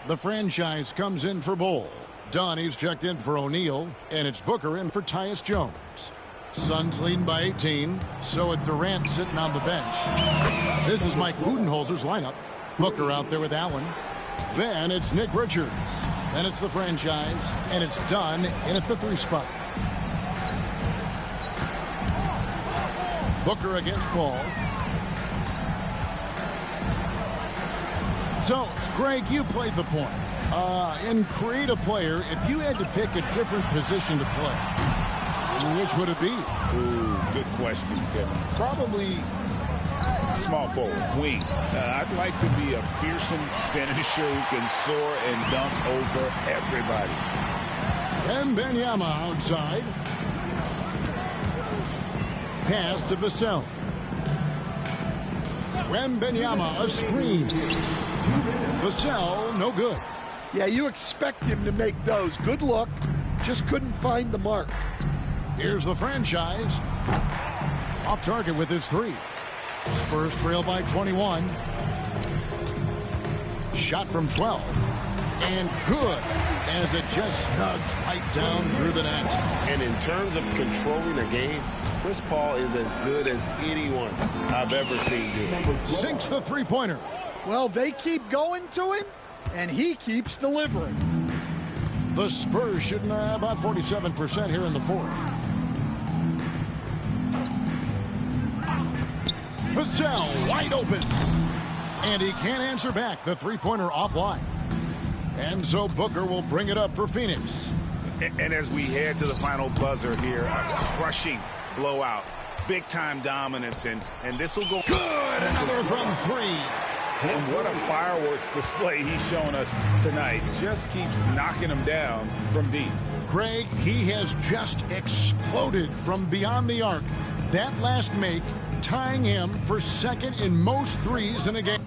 The franchise comes in for Bol. Donnie's checked in for O'Neal, and it's Booker in for Tyus Jones. Suns leading by 18, so with Durant sitting on the bench. This is Mike Budenholzer's lineup. Booker out there with Allen. Then it's Nick Richards. Then it's the franchise, and it's done in at the 3 spot. Booker against Paul. So, Greg, you played the point. In create a player, if you had to pick a different position to play, which would it be? Ooh, good question, Kevin. Probably small forward, wing. I'd like to be a fearsome finisher who can soar and dunk over everybody. Wembanyama outside. Pass to Vassell. Wembanyama, a screen. Vassell, no good. Yeah, you expect him to make those. Good look. Just couldn't find the mark. Here's the franchise. Off target with his 3. Spurs trail by 21. Shot from 12. And good, as it just snugs right down through the net. And in terms of controlling a game, Chris Paul is as good as anyone I've ever seen do. Sinks the three-pointer. Well, they keep going to him, and he keeps delivering. The Spurs shooting about 47% here in the fourth. Vassell wide open. And he can't answer back. The three-pointer offline. And so Booker will bring it up for Phoenix. And as we head to the final buzzer here, a crushing blowout. Big-time dominance, and this will go good. Another from three. And what a fireworks display he's shown us tonight. Just keeps knocking them down from deep. Greg, he has just exploded from beyond the arc. That last make tying him for second in most threes in a game.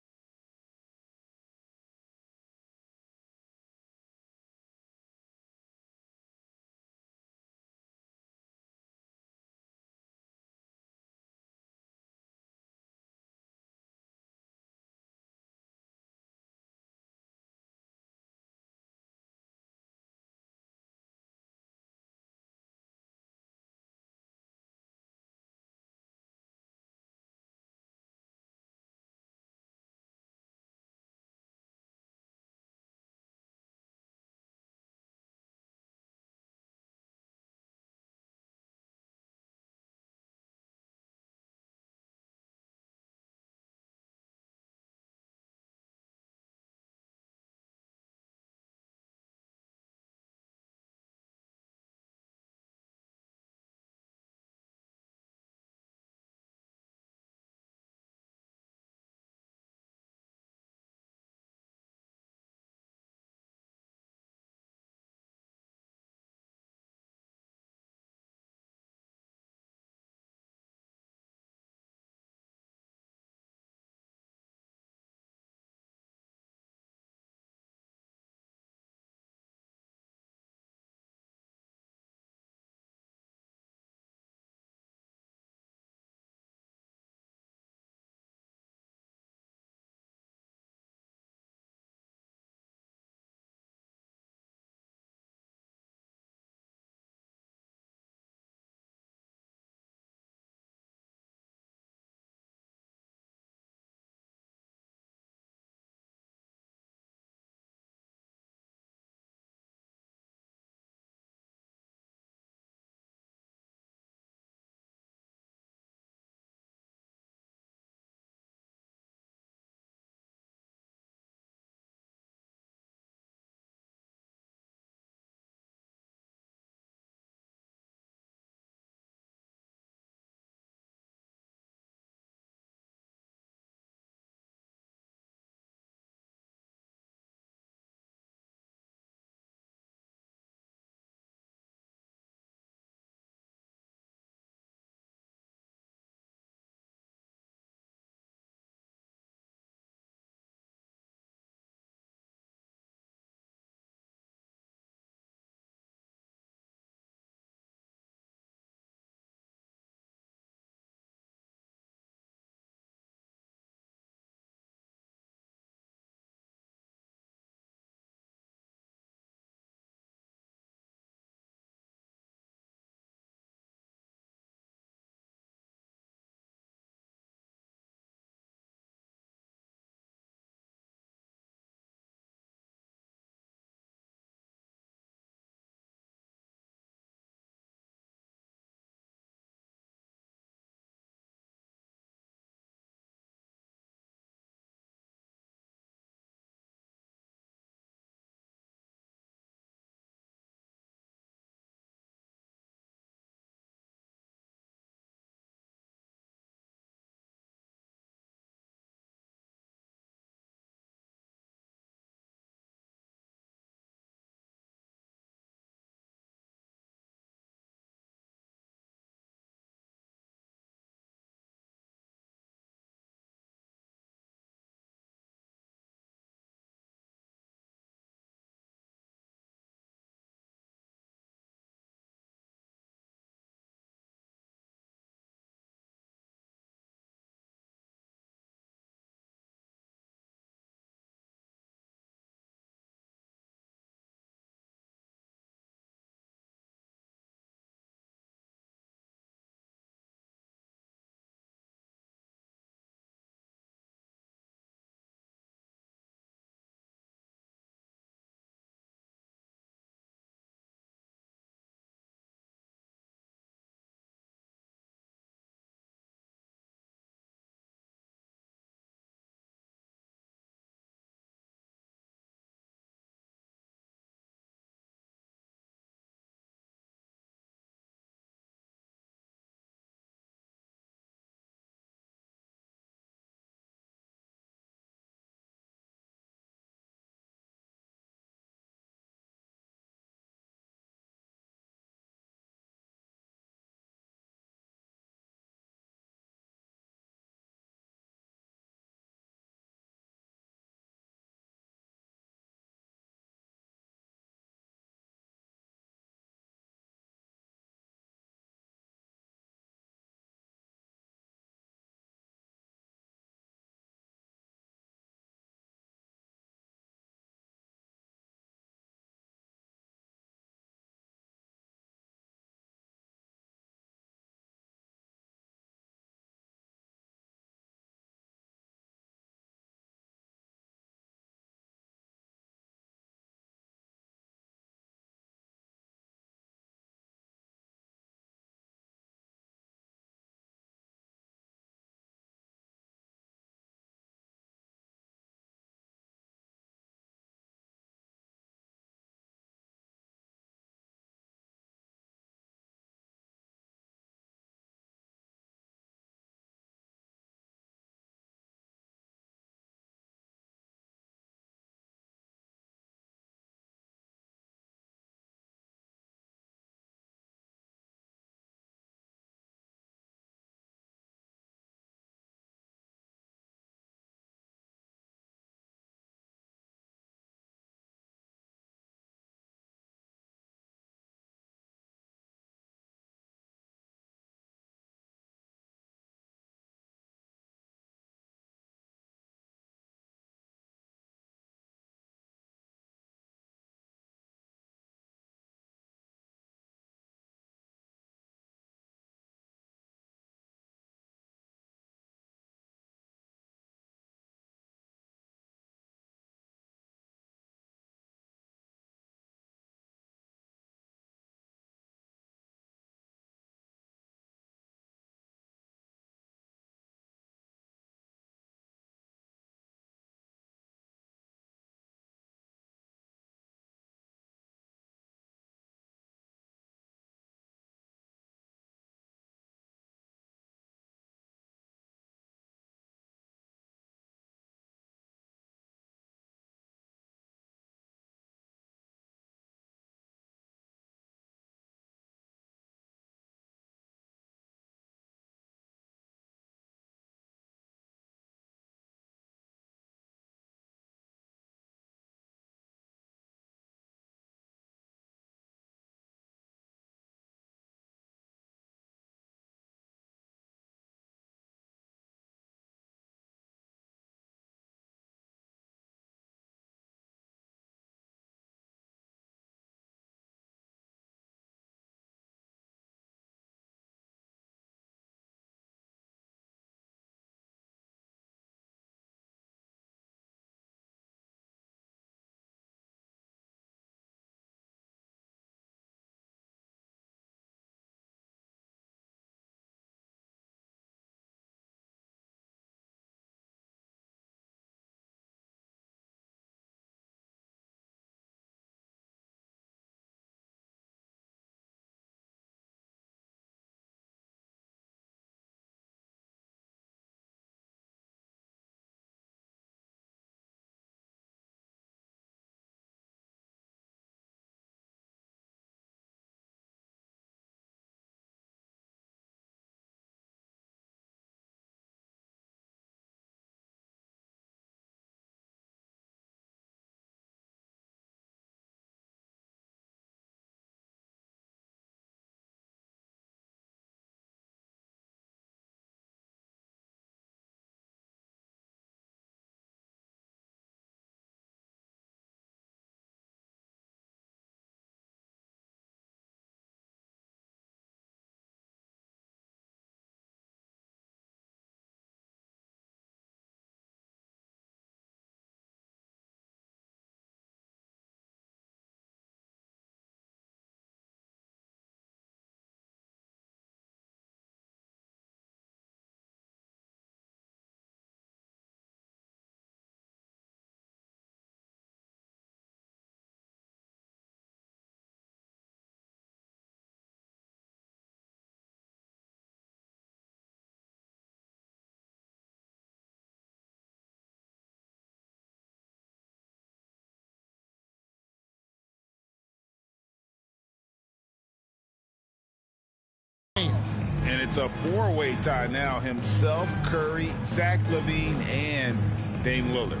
And it's a four-way tie now. Himself, Curry, Zach LaVine, and Dame Lillard.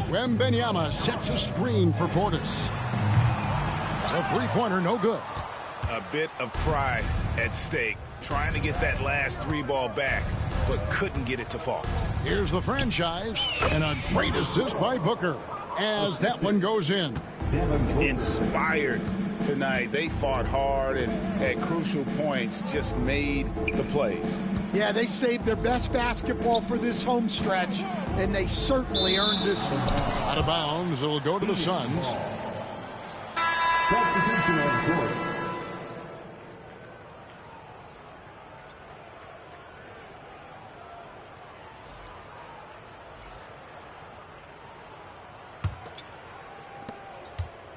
Wembanyama sets a screen for Portis. The three-pointer, no good. A bit of pride at stake, trying to get that last three ball back, but couldn't get it to fall. Here's the franchise, and a great assist by Booker as that one goes in. Inspired tonight. They fought hard and at crucial points just made the plays. Yeah, they saved their best basketball for this home stretch, and they certainly earned this one. Out of bounds, it'll go to the Suns. Substitution on Jordan.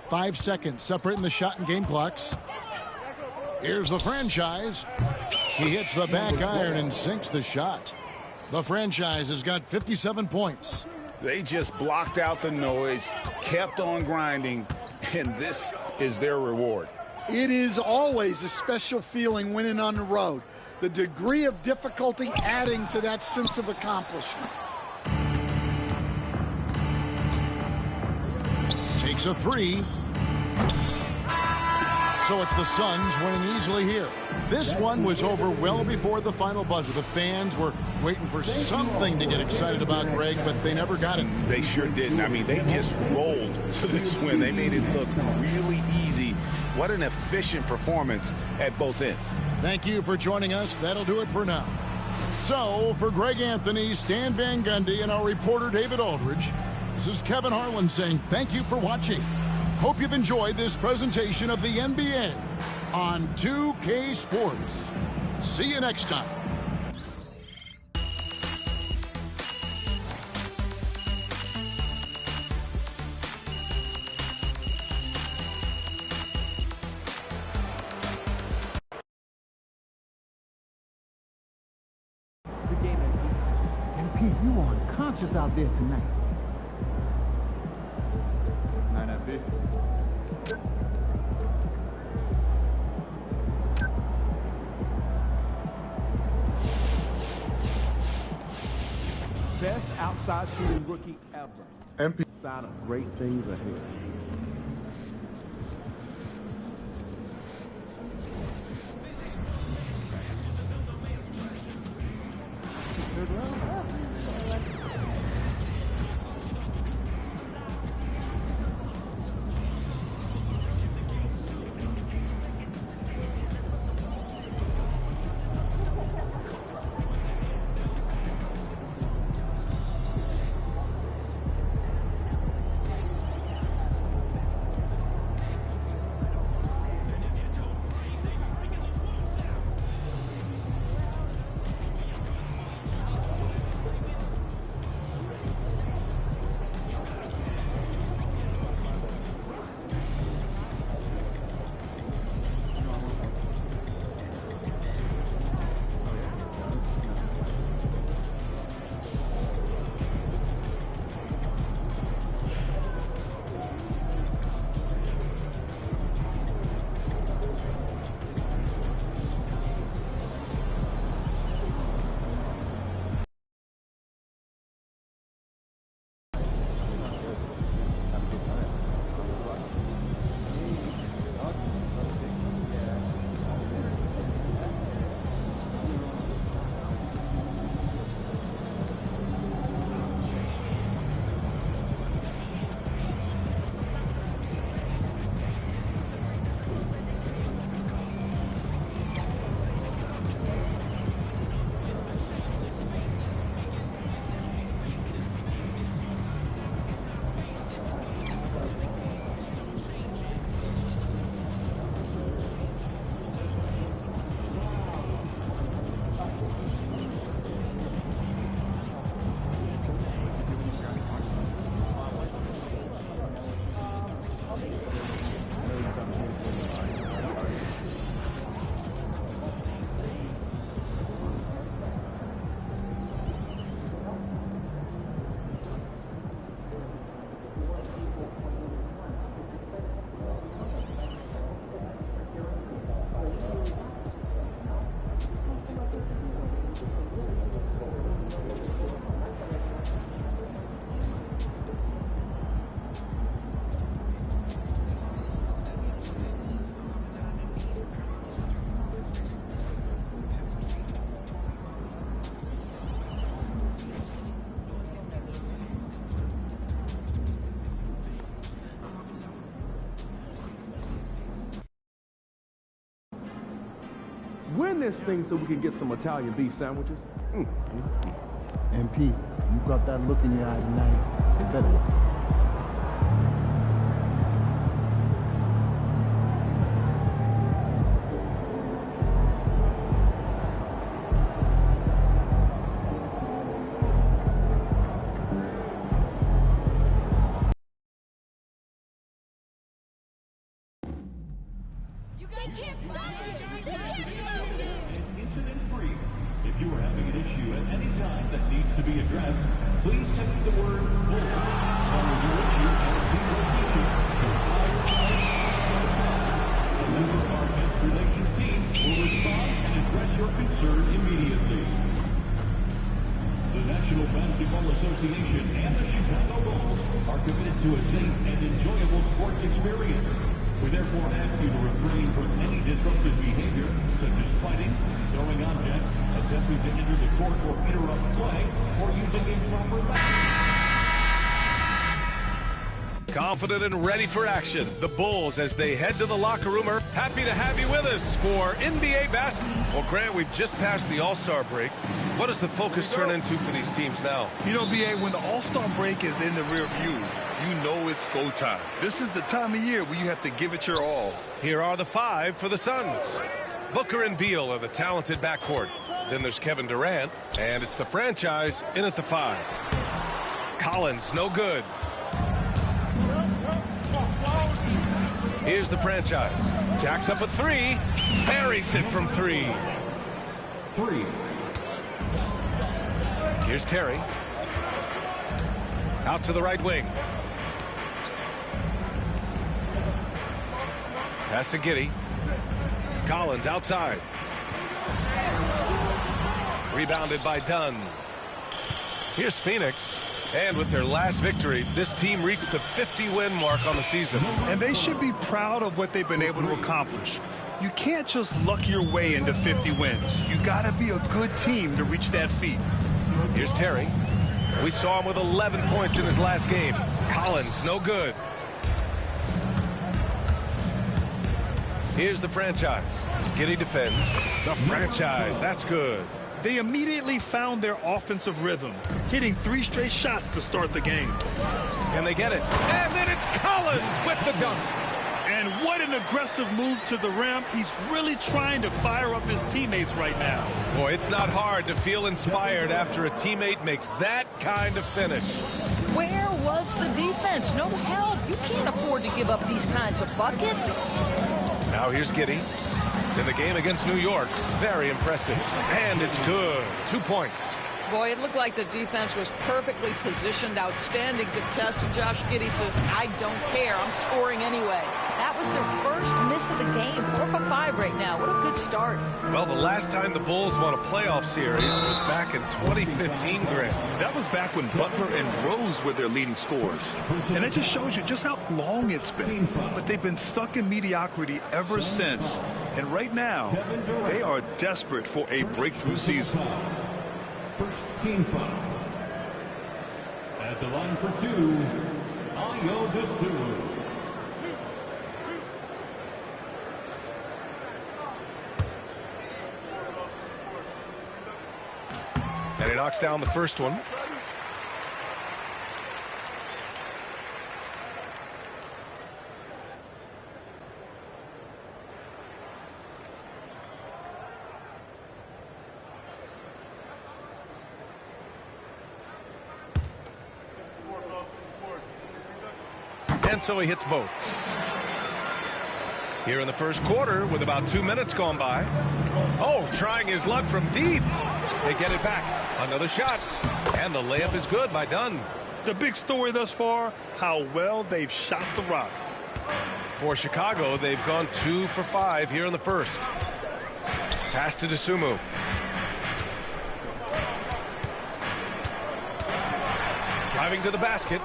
Five seconds separating the shot and game clocks. Here's the franchise. He hits the back iron and sinks the shot. The franchise has got 57 points. They just blocked out the noise, kept on grinding, and this is their reward. It is always a special feeling winning on the road. The degree of difficulty adding to that sense of accomplishment. Takes a three. So it's the Suns winning easily here. This one was over well before the final buzzer. The fans were waiting for something to get excited about, Greg, but they never got it. They sure didn't. I mean, they just rolled to this win. They made it look really easy. What an efficient performance at both ends. Thank you for joining us. That'll do it for now. So, for Greg Anthony, Stan Van Gundy, and our reporter David Aldridge, this is Kevin Harlan saying thank you for watching. Hope you've enjoyed this presentation of the NBA on 2K Sports. See you next time. Good game, MP. MP, you are unconscious out there tonight. 9 out there. Best outside shooting rookie ever. MP. Side of great things ahead. win this thing so we can get some Italian beef sandwiches. MP, you got that look in your eye tonight. You better look. Incident-free. If you are having an issue at any time that needs to be addressed, please text the word "Bulls" following your issue and see location to 555. A member of our guest relations team will respond and address your concern immediately. The National Basketball Association and the Chicago Bulls are committed to a safe and enjoyable sports experience. We therefore ask you to refrain from any disruptive behavior, such as fighting, throwing objects, attempting to enter the court or interrupt play, or using improper Confident and ready for action, the Bulls, as they head to the locker room, are happy to have you with us for NBA basketball. Well, Grant, we've just passed the All-Star break. What does the focus turn into for these teams now? You know, B.A., when the All-Star break is in the rear view, you know it's go time. This is the time of year where you have to give it your all. Here are the five for the Suns. Booker and Beal are the talented backcourt. Then there's Kevin Durant, and it's the franchise in at the 5. Collins, no good. Here's the franchise. Jacks up at 3. Buries it from 3. 3. Here's Terry. Out to the right wing. Pass to Giddey. Collins outside. Rebounded by Dunn. Here's Phoenix. And with their last victory, this team reached the 50-win mark on the season. And they should be proud of what they've been able to accomplish. You can't just luck your way into 50 wins. You got to be a good team to reach that feat. Here's Terry. We saw him with 11 points in his last game. Collins, no good. Here's the franchise. Giddey defends. The franchise, that's good. They immediately found their offensive rhythm, hitting 3 straight shots to start the game. And they get it. And then it's Collins with the dunk. And what an aggressive move to the rim. He's really trying to fire up his teammates right now. Boy, it's not hard to feel inspired after a teammate makes that kind of finish. Where was the defense? No help. You can't afford to give up these kinds of buckets. Now here's Giddey. In the game against New York, very impressive. And it's good. 2 points. Boy, it looked like the defense was perfectly positioned, outstanding to test, and Josh Giddey says, I don't care, I'm scoring anyway. That was their first miss of the game, 4 for 5 right now. What a good start. Well, the last time the Bulls won a playoff series was back in 2015, Grant. That was back when Butler and Rose were their leading scorers. And it just shows you just how long it's been. But they've been stuck in mediocrity ever since. And right now, they are desperate for a breakthrough season. First team foul. At the line for 2, Ayo Dosunmu. And he knocks down the first one. And so he hits both. Here in the first quarter with about 2 minutes gone by. Oh, trying his luck from deep. They get it back. Another shot. And the layup is good by Dunn. The big story thus far, how well they've shot the rock. For Chicago, they've gone 2 for 5 here in the first. Pass to Dosunmu. Driving to the basket.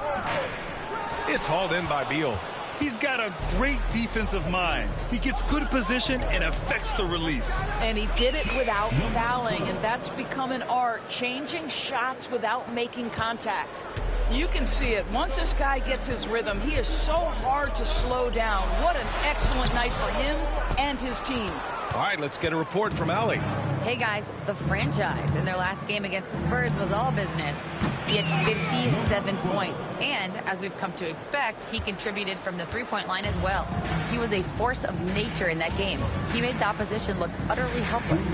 It's hauled in by Beal. He's got a great defensive mind. He gets good position and affects the release. And he did it without fouling, and that's become an art, changing shots without making contact. You can see it. Once this guy gets his rhythm, he is so hard to slow down. What an excellent night for him and his team. All right, let's get a report from Allie. Hey guys, the franchise in their last game against the Spurs was all business. He had 57 points, and as we've come to expect, he contributed from the three-point line as well. He was a force of nature in that game. He made the opposition look utterly helpless.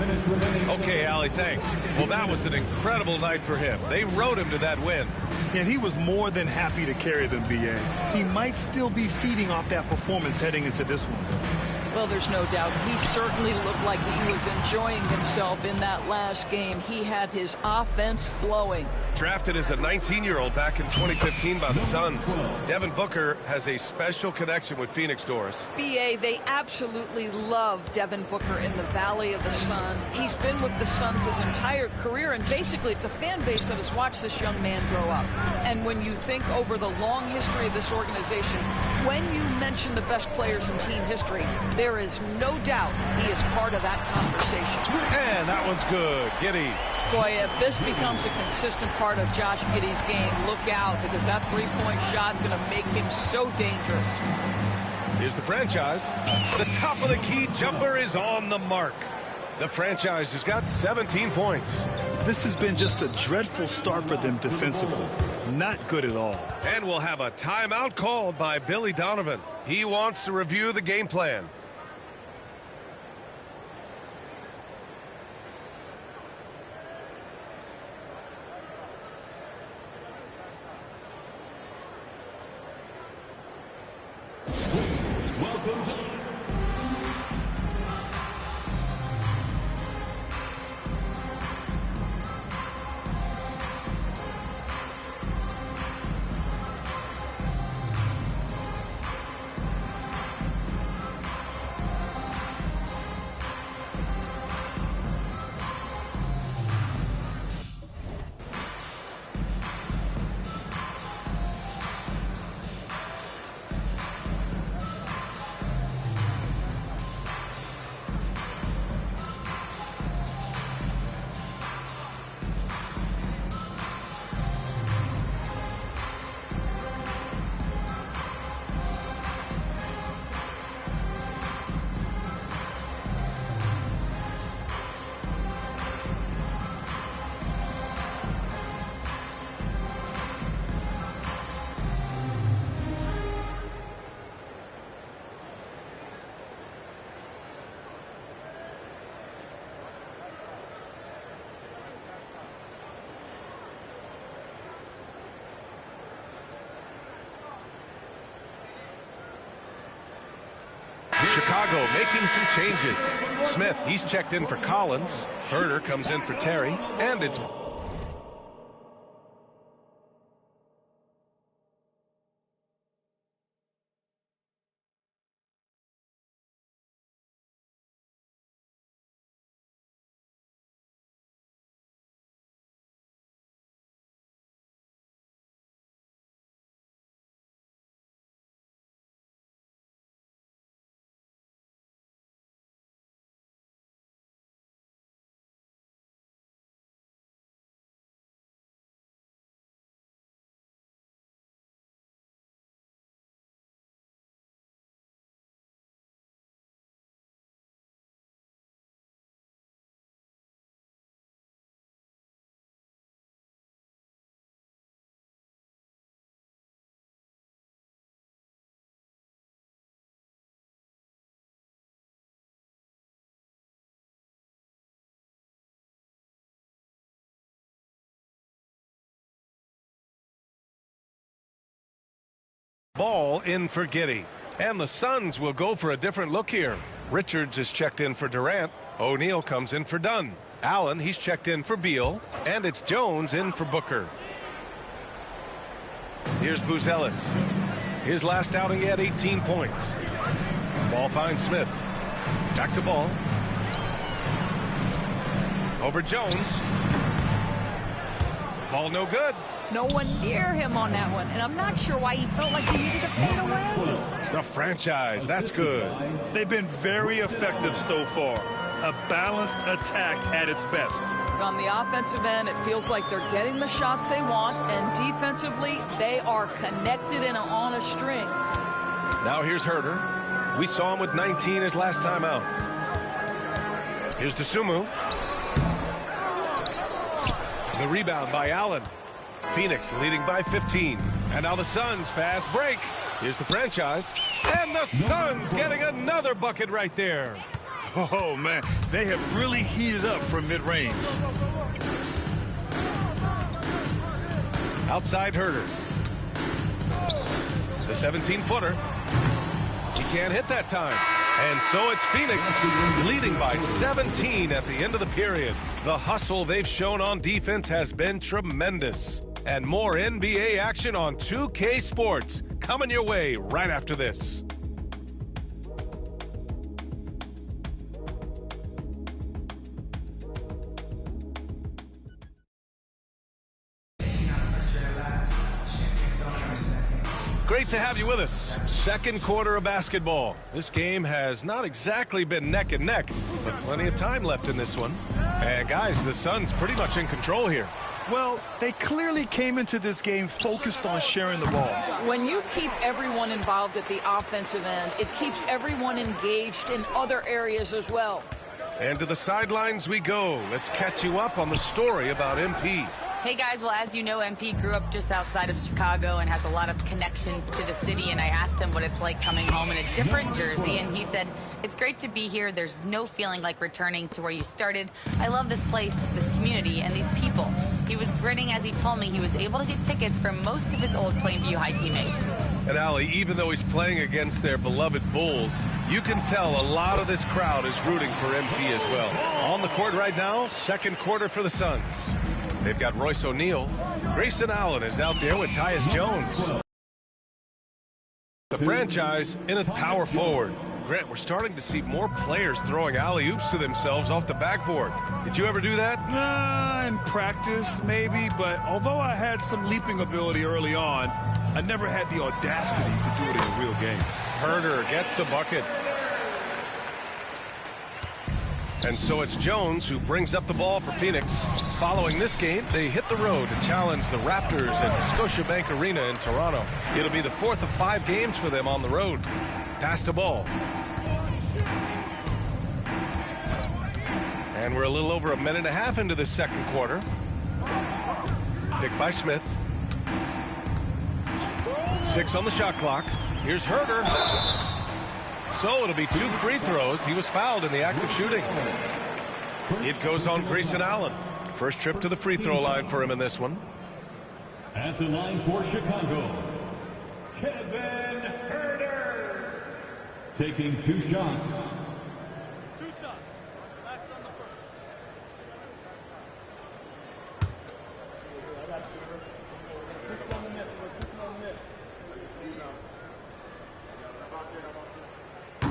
Okay, Allie, thanks. Well, that was an incredible night for him. They rode him to that win. And he was more than happy to carry them, B.A. He might still be feeding off that performance heading into this one. Well, there's no doubt. He certainly looked like he was enjoying himself in that last game. He had his offense flowing. Drafted as a 19-year-old back in 2015 by the Suns, Devin Booker has a special connection with Phoenix, Doris. B.A., they absolutely love Devin Booker in the Valley of the Sun. He's been with the Suns his entire career, and basically it's a fan base that has watched this young man grow up. And when you think over the long history of this organization, when you mention the best players in team history, there is no doubt he is part of that conversation. And that one's good. Giddey. Boy, if this becomes a consistent part of Josh Giddey's game, look out, because that three-point shot is going to make him so dangerous. Here's the franchise. The top of the key jumper is on the mark. The franchise has got 17 points. This has been just a dreadful start for them defensively. Not good at all. And we'll have a timeout called by Billy Donovan. He wants to review the game plan. Chicago making some changes. Smith, he's checked in for Collins. Herder comes in for Terry. And it's Ball in for Giddey. And the Suns will go for a different look here. Richards is checked in for Durant. O'Neal comes in for Dunn. Allen, he's checked in for Beal. And it's Jones in for Booker. Here's Buzelis. His last outing, he had 18 points. Ball finds Smith. Back to Ball. Over Jones. Ball no good. No one near him on that one, and I'm not sure why he felt like he needed to fade away. The franchise, that's good. They've been very effective so far. A balanced attack at its best. On the offensive end, it feels like they're getting the shots they want, and defensively, they are connected and on a string. Now here's Herder. We saw him with 19 his last time out. Here's Dosunmu. The rebound by Allen. Phoenix leading by 15. And now the Suns fast break. Here's the franchise. And the Suns getting another bucket right there. Oh, man, they have really heated up from mid-range. Outside Herder. The 17-footer. He can't hit that time. And so it's Phoenix leading by 17 at the end of the period. The hustle they've shown on defense has been tremendous. And more NBA action on 2K Sports coming your way right after this. Great to have you with us. Second quarter of basketball. This game has not exactly been neck and neck, but plenty of time left in this one. And guys, the Suns pretty much in control here. Well, they clearly came into this game focused on sharing the ball. When you keep everyone involved at the offensive end, it keeps everyone engaged in other areas as well. And to the sidelines we go. Let's catch you up on the story about MP. Hey guys, well, as you know, MP grew up just outside of Chicago and has a lot of connections to the city, and I asked him what it's like coming home in a different jersey, and he said, it's great to be here. There's no feeling like returning to where you started. I love this place, this community, and these people. He was grinning as he told me he was able to get tickets for most of his old Plainview High teammates. And Ali, even though he's playing against their beloved Bulls, you can tell a lot of this crowd is rooting for MP as well. On the court right now, second quarter for the Suns. They've got Royce O'Neal. Grayson Allen is out there with Tyus Jones. The franchise in its power forward. Grant, we're starting to see more players throwing alley-oops to themselves off the backboard. Did you ever do that? In practice, maybe, but although I had some leaping ability early on, I never had the audacity to do it in a real game. Herder gets the bucket. And so it's Jones who brings up the ball for Phoenix. Following this game, they hit the road to challenge the Raptors at Scotiabank Arena in Toronto. It'll be the fourth of 5 games for them on the road. Pass the ball. And we're a little over a minute and a half into the second quarter. Picked by Smith. 6 on the shot clock. Here's Herder. So it'll be 2 free throws. He was fouled in the act of shooting. It goes on Grayson Allen. First trip to the free throw line for him in this one. At the line for Chicago, Kevin Herder. Taking 2 shots. 2 shots. Last on the first. Push on the net. Push on the net.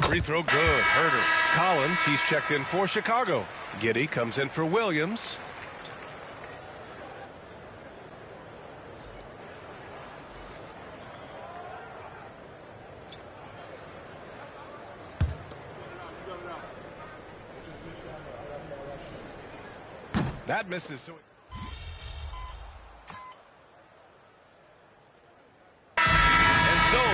Free throw good. Herder. Collins, he's checked in for Chicago. Giddey comes in for Williams. That misses. So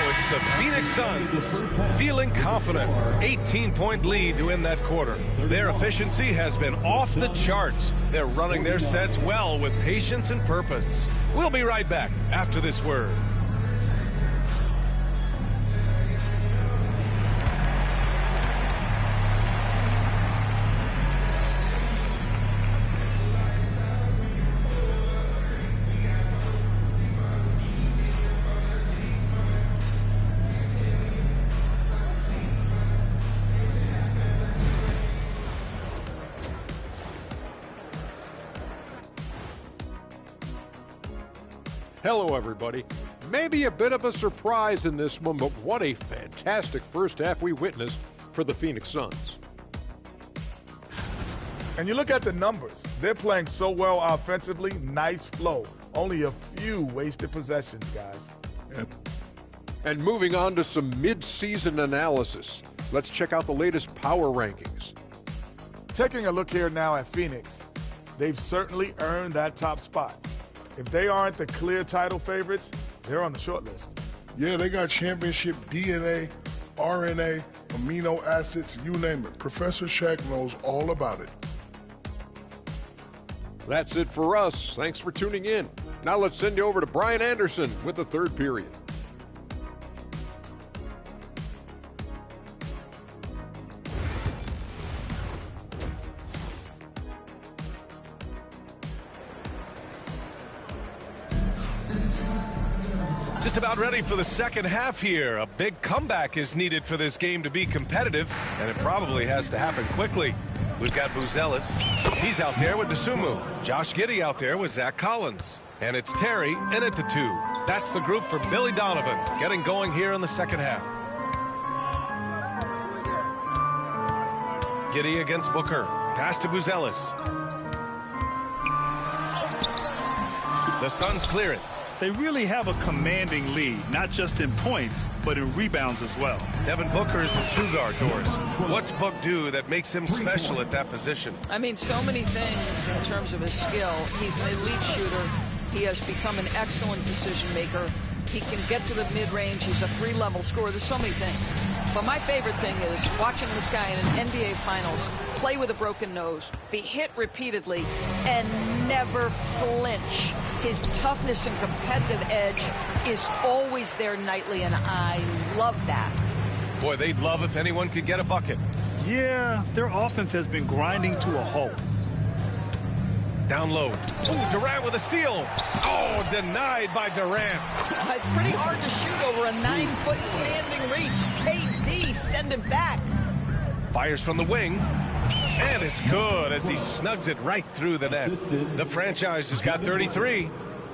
it's the Phoenix Suns feeling confident. 18-point lead to end that quarter. Their efficiency has been off the charts. They're running their sets well with patience and purpose. We'll be right back after this word. Hello, everybody. Maybe a bit of a surprise in this one, but what a fantastic first half we witnessed for the Phoenix Suns. And you look at the numbers. They're playing so well offensively. Nice flow. Only a few wasted possessions, guys. Yep. And moving on to some mid-season analysis. Let's check out the latest power rankings. Taking a look here now at Phoenix, they've certainly earned that top spot. If they aren't the clear title favorites, they're on the short list. Yeah, they got championship DNA RNA, amino acids, you name it. Professor Shaq knows all about it. That's it for us. Thanks for tuning in. Now let's send you over to Brian Anderson with the third period. Just about ready for the second half here. A big comeback is needed for this game to be competitive, and it probably has to happen quickly. We've got Buzelis. He's out there with Dosunmu. Josh Giddey out there with Zach Collins. And it's Terry in at the 2. That's the group for Billy Donovan getting going here in the second half. Giddey against Booker. Pass to Buzelis. The Suns clear it. They really have a commanding lead, not just in points, but in rebounds as well. Devin Booker is the true guard, Doris. What's Book do that makes him special at that position? I mean, so many things in terms of his skill. He's an elite shooter. He has become an excellent decision maker. He can get to the mid-range. He's a 3-level scorer. There's so many things. But my favorite thing is watching this guy in an NBA Finals play with a broken nose, be hit repeatedly, and never flinch. His toughness and competitive edge is always there nightly, and I love that. Boy, they'd love if anyone could get a bucket. Yeah, their offense has been grinding to a halt. Down low. Ooh, Durant with a steal. Oh, denied by Durant. It's pretty hard to shoot over a 9-foot standing reach. KD, send it back. Fires from the wing. And it's good as he snugs it right through the net. The franchise has got 33.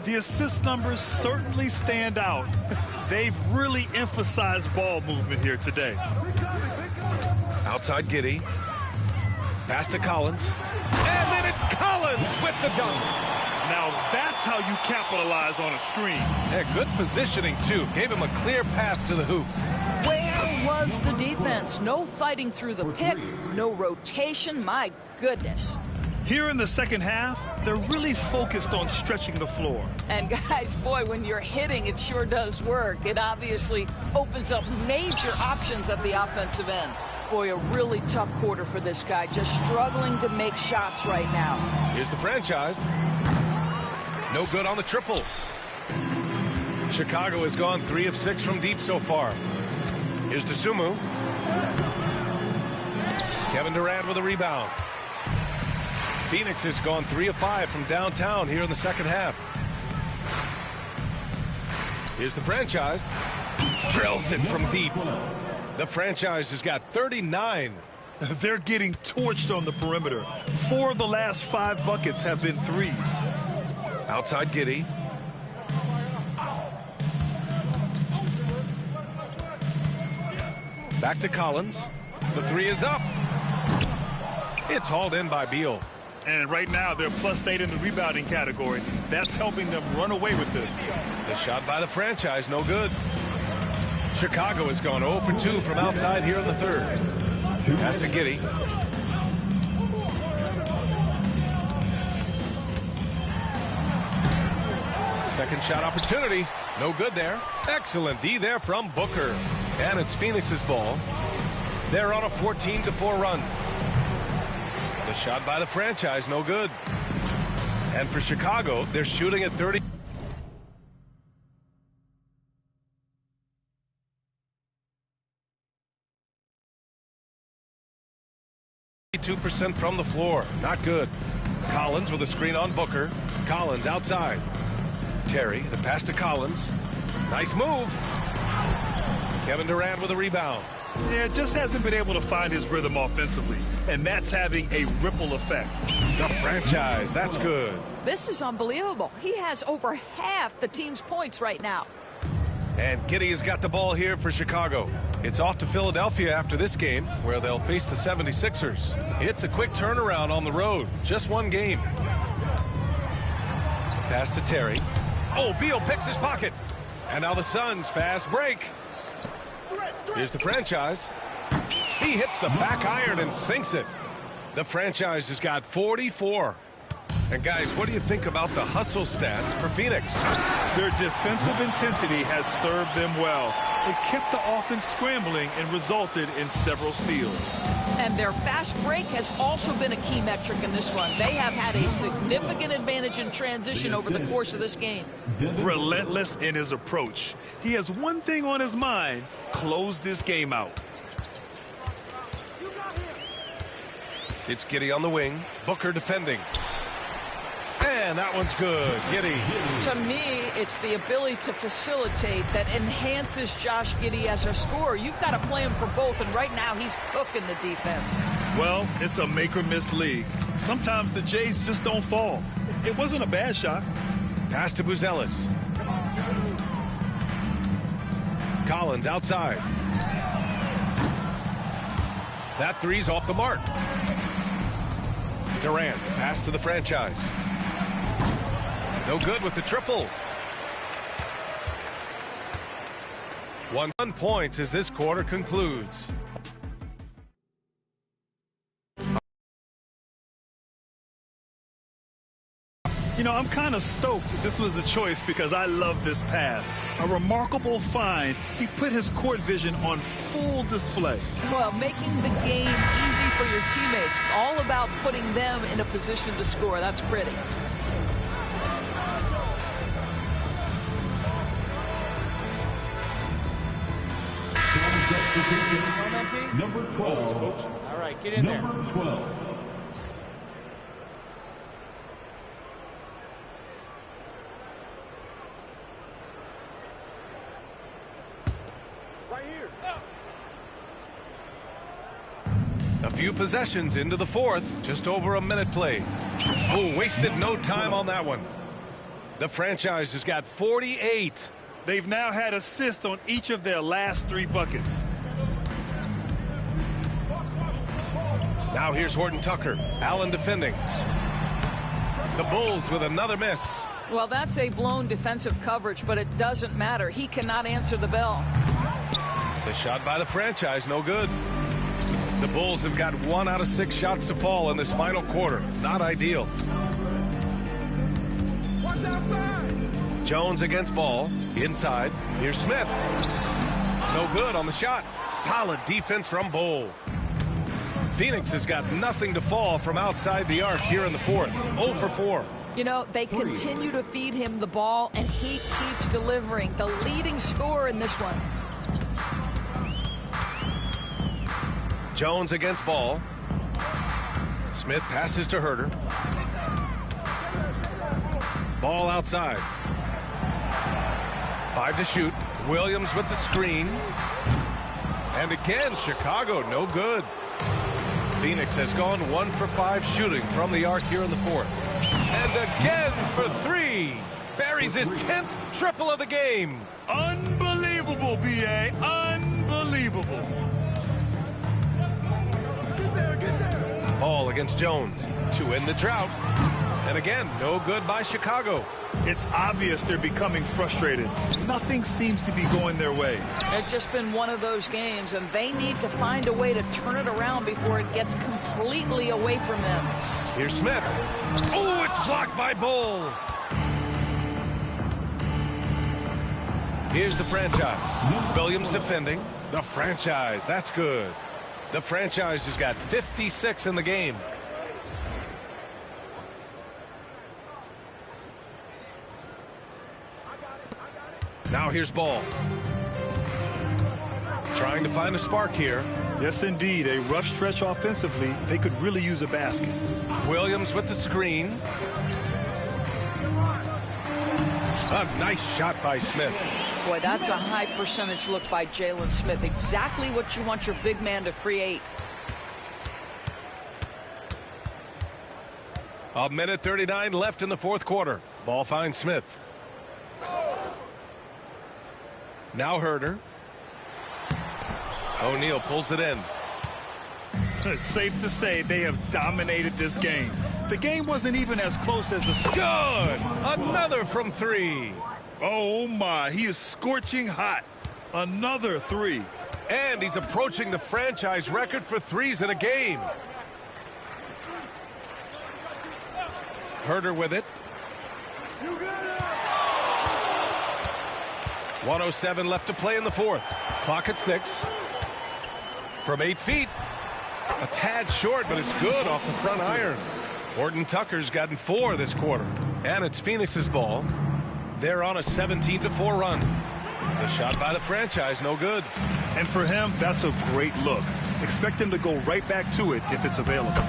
The assist numbers certainly stand out. They've really emphasized ball movement here today. Outside Giddey. Pass to Collins. And then it's Collins with the dunk. Now that's how you capitalize on a screen. Yeah, good positioning, too. Gave him a clear path to the hoop. Where was the defense? No fighting through the pick, no rotation. My goodness. Here in the second half, they're really focused on stretching the floor. And guys, boy, when you're hitting, it sure does work. It obviously opens up major options at the offensive end. Boy, a really tough quarter for this guy, just struggling to make shots right now. Here's the franchise. No good on the triple. Chicago has gone 3 of 6 from deep so far. Here's Dosunmu. Kevin Durant with a rebound. Phoenix has gone 3 of 5 from downtown here in the second half. Here's the franchise. Drills it from deep. The franchise has got 39. They're getting torched on the perimeter. 4 of the last 5 buckets have been threes. Outside Giddey. Back to Collins. The 3 is up. It's hauled in by Beal. And right now they're +8 in the rebounding category. That's helping them run away with this. The shot by the franchise, no good. Chicago has gone 0 for 2 from outside here in the third. Pass to Giddey. Second shot opportunity. No good there. Excellent D there from Booker. And it's Phoenix's ball. They're on a 14-4 run. The shot by the franchise, no good. And for Chicago, they're shooting at 30. % from the floor. Not good. Collins with a screen on Booker. Collins outside. Terry, the pass to Collins. Nice move. Kevin Durant with a rebound. Yeah, just hasn't been able to find his rhythm offensively, and that's having a ripple effect. The franchise, that's good. This is unbelievable. He has over half the team's points right now. And Giddey has got the ball here for Chicago. It's off to Philadelphia after this game, where they'll face the 76ers. It's a quick turnaround on the road. Just one game. Pass to Terry. Oh, Beal picks his pocket. And now the Suns fast break. Here's the franchise. He hits the back iron and sinks it. The franchise has got 44. And guys, what do you think about the hustle stats for Phoenix? Their defensive intensity has served them well. It kept the offense scrambling and resulted in several steals. And their fast break has also been a key metric in this one. They have had a significant advantage in transition over the course of this game. Relentless in his approach. He has one thing on his mind: close this game out. It's Giddey on the wing. Booker defending. And that one's good. Giddey. To me, it's the ability to facilitate that enhances Josh Giddey as a scorer. You've got to play him for both, and right now he's cooking the defense. Well, it's a make-or-miss league. Sometimes the Jays just don't fall. It wasn't a bad shot. Pass to Buzelis. Collins outside. That three's off the mark. Durant, pass to the franchise. No good with the triple. 1 point as this quarter concludes. You know, I'm kind of stoked that this was the choice because I love this pass. A remarkable find. He put his court vision on full display. Well, making the game easy for your teammates. All about putting them in a position to score. That's pretty. Number 12. All right, get in there. Number 12. Right here. A few possessions into the fourth. Just over a minute played. Oh, wasted no time on that one. The franchise has got 48. They've now had assists on each of their last 3 buckets. Now here's Horton Tucker. Allen defending. The Bulls with another miss. Well, that's a blown defensive coverage, but it doesn't matter. He cannot answer the bell. The shot by the franchise, no good. The Bulls have got 1 out of 6 shots to fall in this final quarter. Not ideal. Watch outside. Jones against Ball. Inside. Here's Smith. No good on the shot. Solid defense from Bull. Phoenix has got nothing to fall from outside the arc here in the fourth. 0 for 4. You know, they continue to feed him the ball, and he keeps delivering. The leading scorer in this one. Jones against Ball. Smith passes to Herter. Ball outside. 5 to shoot. Williams with the screen. And again, Chicago, no good. Phoenix has gone 1 for 5 shooting from the arc here in the fourth. And again for 3. Buries his 10th triple of the game. Unbelievable, B.A. Unbelievable. Ball against Jones to end the drought. And again, no good by Chicago. It's obvious they're becoming frustrated. Nothing seems to be going their way. It's just been one of those games, and they need to find a way to turn it around before it gets completely away from them. Here's Smith. Oh, it's blocked by Bull. Here's the franchise. Williams defending. The franchise, that's good. The franchise has got 56 in the game. Now here's Ball. Trying to find a spark here. Yes, indeed. A rough stretch offensively. They could really use a basket. Williams with the screen. A nice shot by Smith. Boy, that's a high percentage look by Jalen Smith. Exactly what you want your big man to create. A minute 39 left in the fourth quarter. Ball finds Smith. Now Herter. O'Neal pulls it in. It's safe to say they have dominated this game. The game wasn't even as close as the score. Good! Another from 3. Oh my, he is scorching hot. Another 3. And he's approaching the franchise record for threes in a game. Herder with it. 1:07 left to play in the fourth. Clock at 6. From 8 feet. A tad short, but it's good off the front iron. Horton Tucker's gotten 4 this quarter. And it's Phoenix's ball. They're on a 17-4 run. The shot by the franchise, no good. And for him, that's a great look. Expect him to go right back to it if it's available.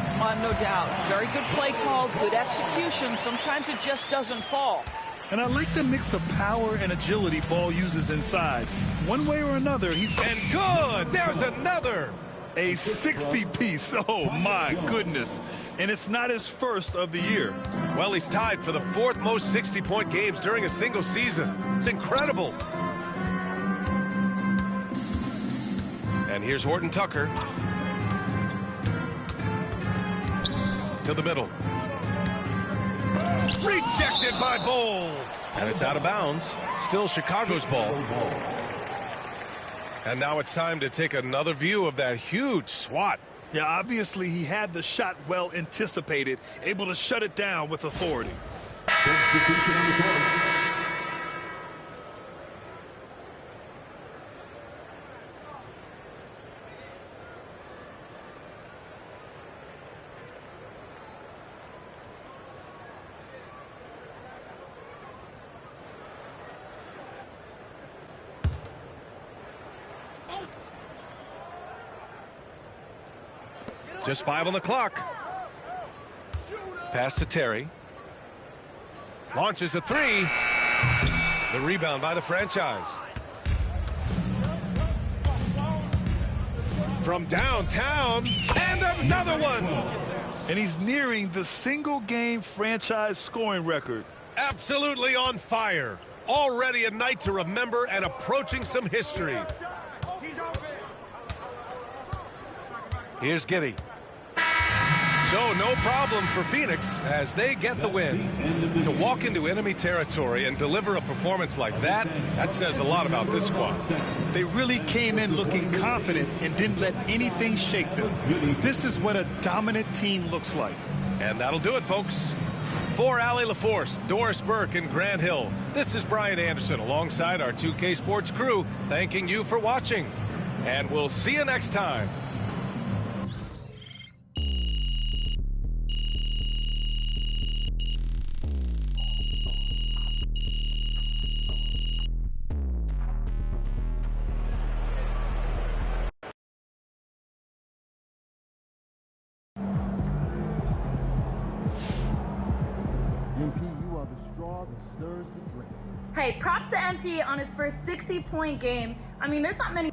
No doubt. Very good play call, good execution. Sometimes it just doesn't fall. And I like the mix of power and agility Ball uses inside. One way or another, he's been good. There's another. A 60-piece. Oh, my goodness. And it's not his first of the year. Well, he's tied for the 4th most 60-point games during a single season. It's incredible. And here's Horton Tucker. To the middle. Rejected by Bol. And it's out of bounds. Still Chicago's ball. And now it's time to take another view of that huge swat. Yeah, obviously he had the shot well anticipated, able to shut it down with authority. Just 5 on the clock. Pass to Terry. Launches a 3. The rebound by the franchise. From downtown, and another one. And he's nearing the single-game franchise scoring record. Absolutely on fire. Already a night to remember and approaching some history. Here's Giddey. So no problem for Phoenix as they get the win. To walk into enemy territory and deliver a performance like that, that says a lot about this squad. They really came in looking confident and didn't let anything shake them. This is what a dominant team looks like. And that'll do it, folks. For Allie LaForce, Doris Burke, and Grant Hill, this is Brian Anderson alongside our 2K Sports crew, thanking you for watching. And we'll see you next time. Hey, props to MP on his first 60-point game. I mean, there's not many.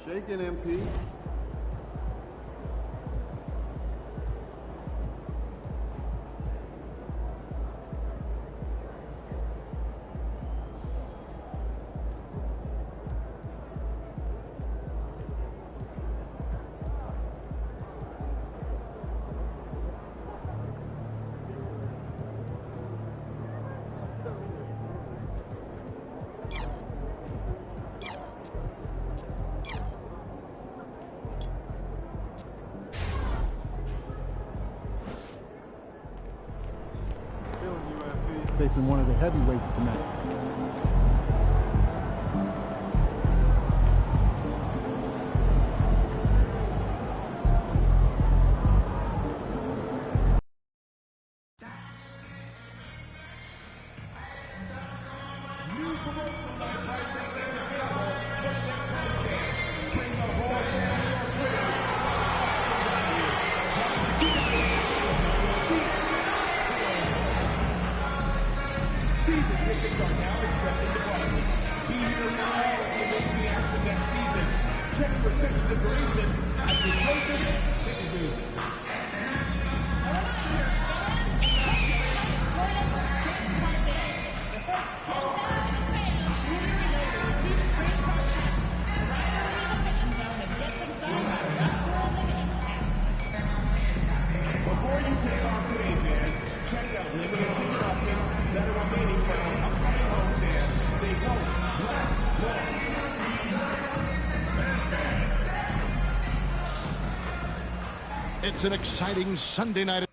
Shaking, MP. Facing one of the heavyweights tonight. Season tickets are now accepted to Broadway. Be here now for the action next season. Check for section information at the closest ticket booth. Before you take off today, fans, check out limited ticket options that are remaining for our upcoming homestand. They won't last long. It's an exciting Sunday night.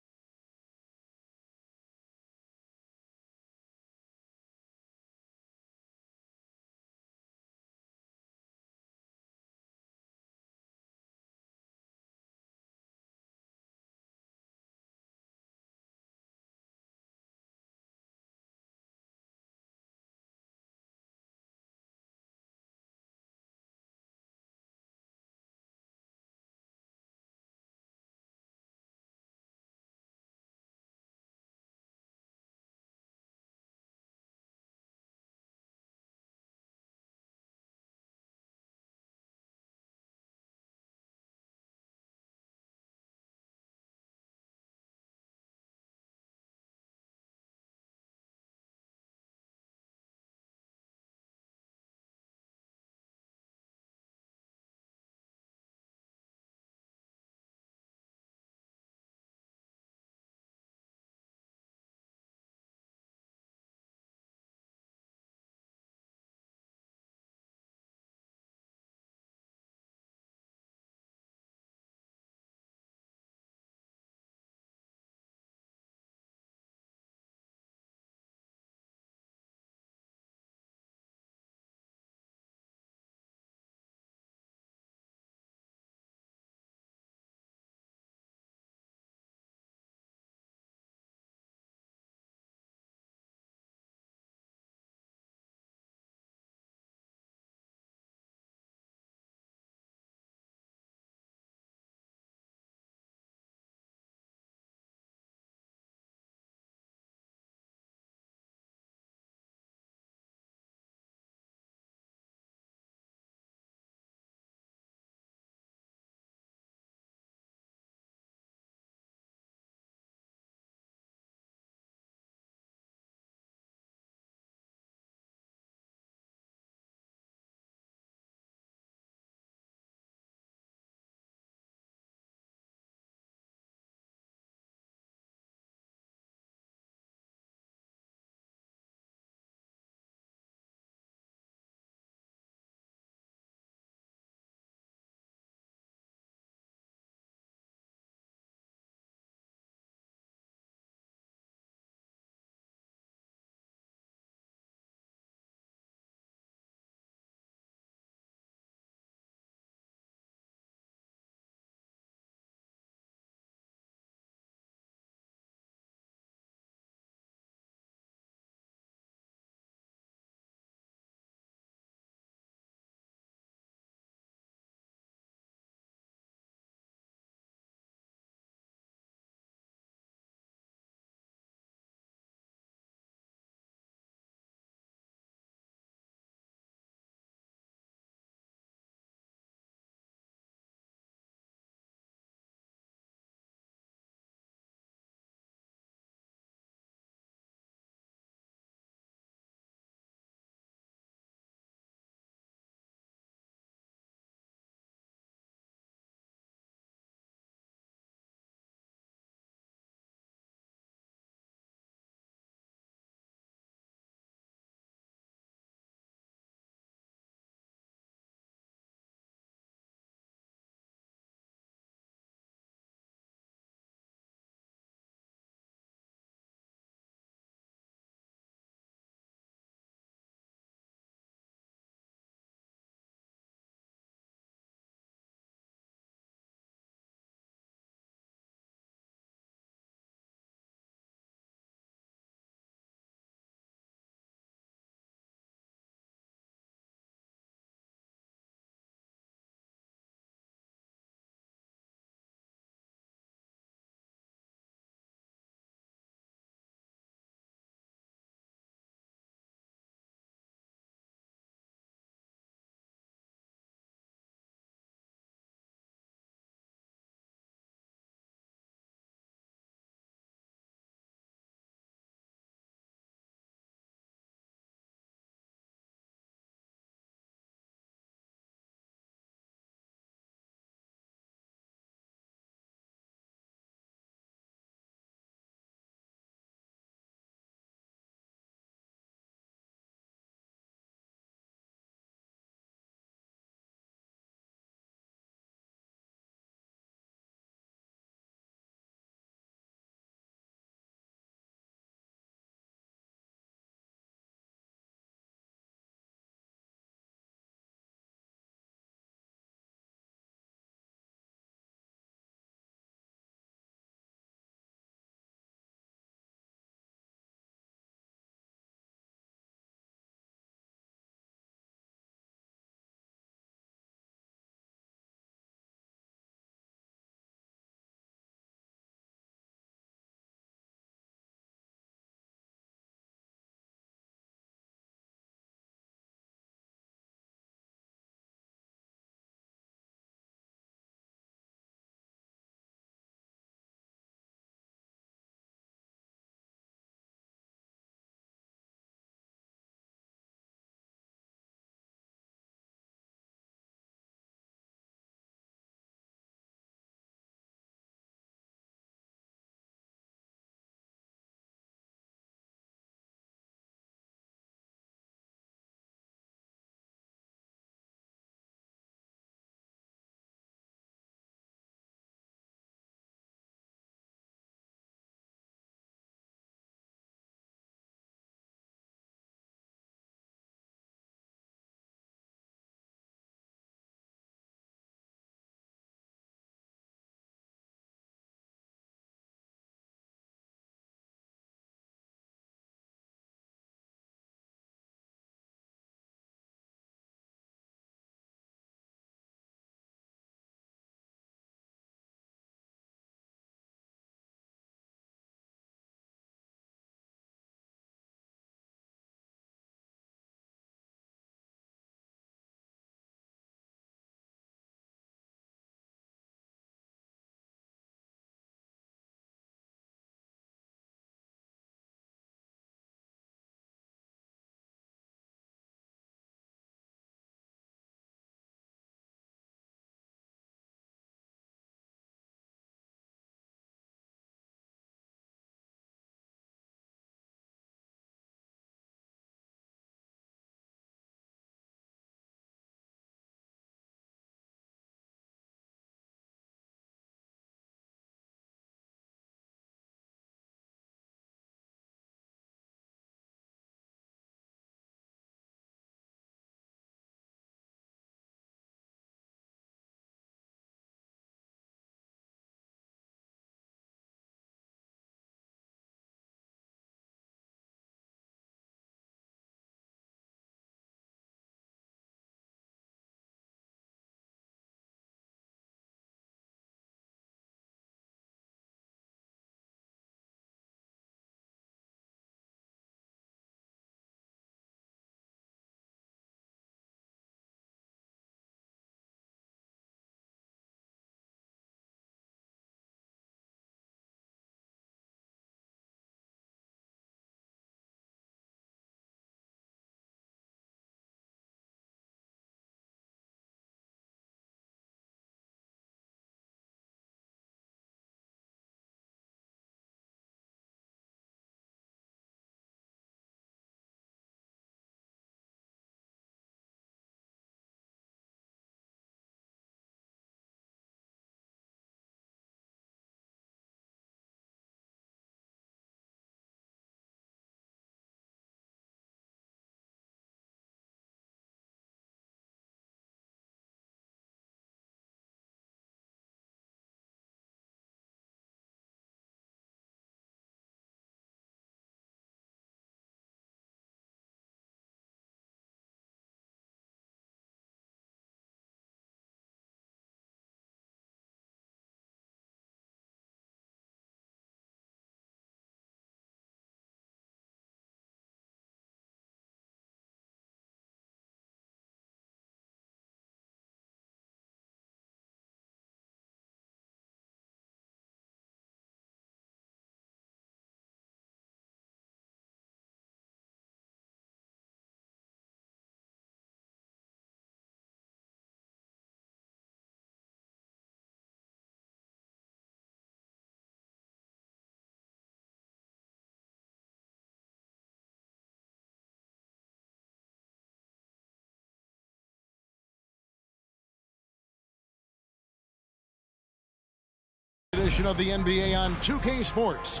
edition of the NBA on 2K Sports.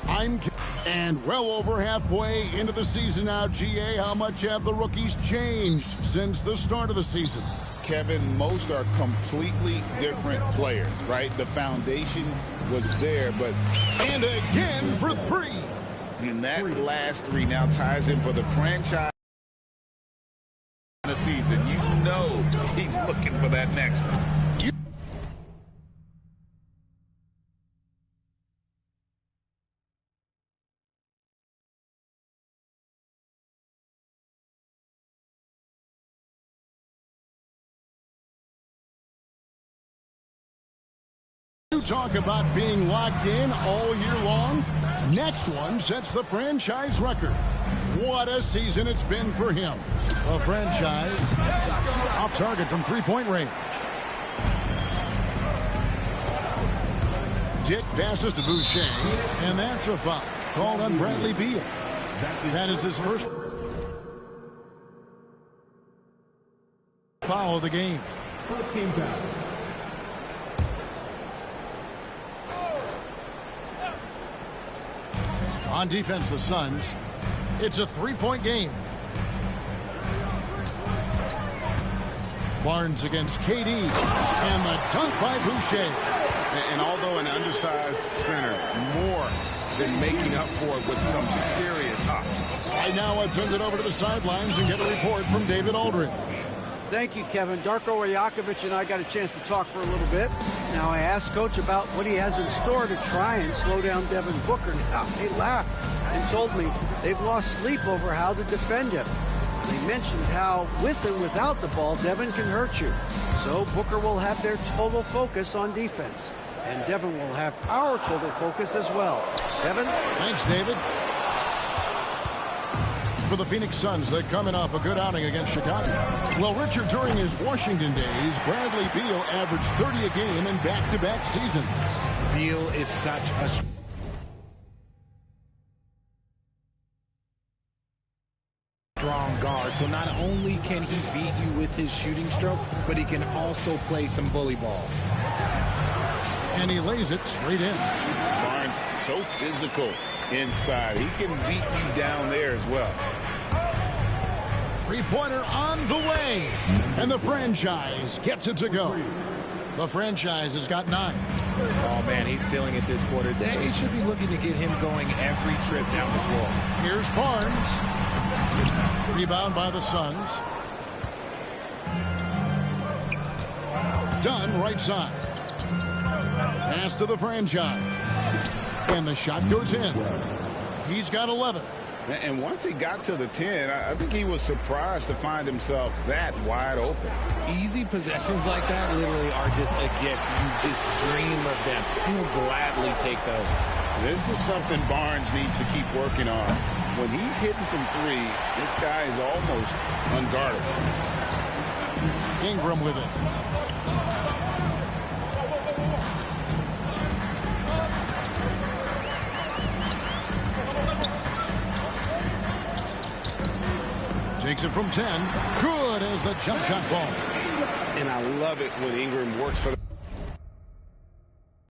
I'm and well over halfway into the season now. GA, how much have the rookies changed since the start of the season? Kevin, most are completely different players, right? The foundation was there, but... And again for three. And that last three now ties him for the franchise the season. You know he's looking for that next one. You talk about being locked in all year long. Next one sets the franchise record. What a season it's been for him. The franchise off target from three-point range. Dick passes to Boucher, and that's a foul called on Bradley Beal. That is his first foul of the game. First game foul. On defense, the Suns. It's a three-point game. Barnes against KD. And the dunk by Boucher. And although an undersized center, more than making up for it with some serious hops. Right now, let's send it over to the sidelines and get a report from David Aldridge. Thank you, Kevin. Darko Rajakovic and I got a chance to talk for a little bit. Now, I asked Coach about what he has in store to try and slow down Devin Booker. Now, he laughed and told me they've lost sleep over how to defend him. They mentioned how, with and without the ball, Devin can hurt you. So Booker will have their total focus on defense. And Devin will have our total focus as well. Devin? Thanks, David. For the Phoenix Suns, they're coming off a good outing against Chicago. Well, Richard, during his Washington days, Bradley Beal averaged 30 a game in back-to-back seasons. Beal is such a strong guard, so not only can he beat you with his shooting stroke, but he can also play some bully ball. And he lays it straight in. Barnes, so physical inside. He can beat you down there as well. Three-pointer on the way. And the franchise gets it to go. The franchise has got 9. Oh, man, he's feeling it this quarter. They should be looking to get him going every trip down the floor. Here's Barnes. Rebound by the Suns. Dunn, right side. Pass to the franchise. And the shot goes in. He's got 11. And once he got to the 10, I think he was surprised to find himself that wide open. Easy possessions like that literally are just a gift. You just dream of them. He'll gladly take those. This is something Barnes needs to keep working on. When he's hitting from 3, this guy is almost unguardable. Ingram with it. Takes it from 10. Good as the jump shot ball. And I love it when Ingram works for the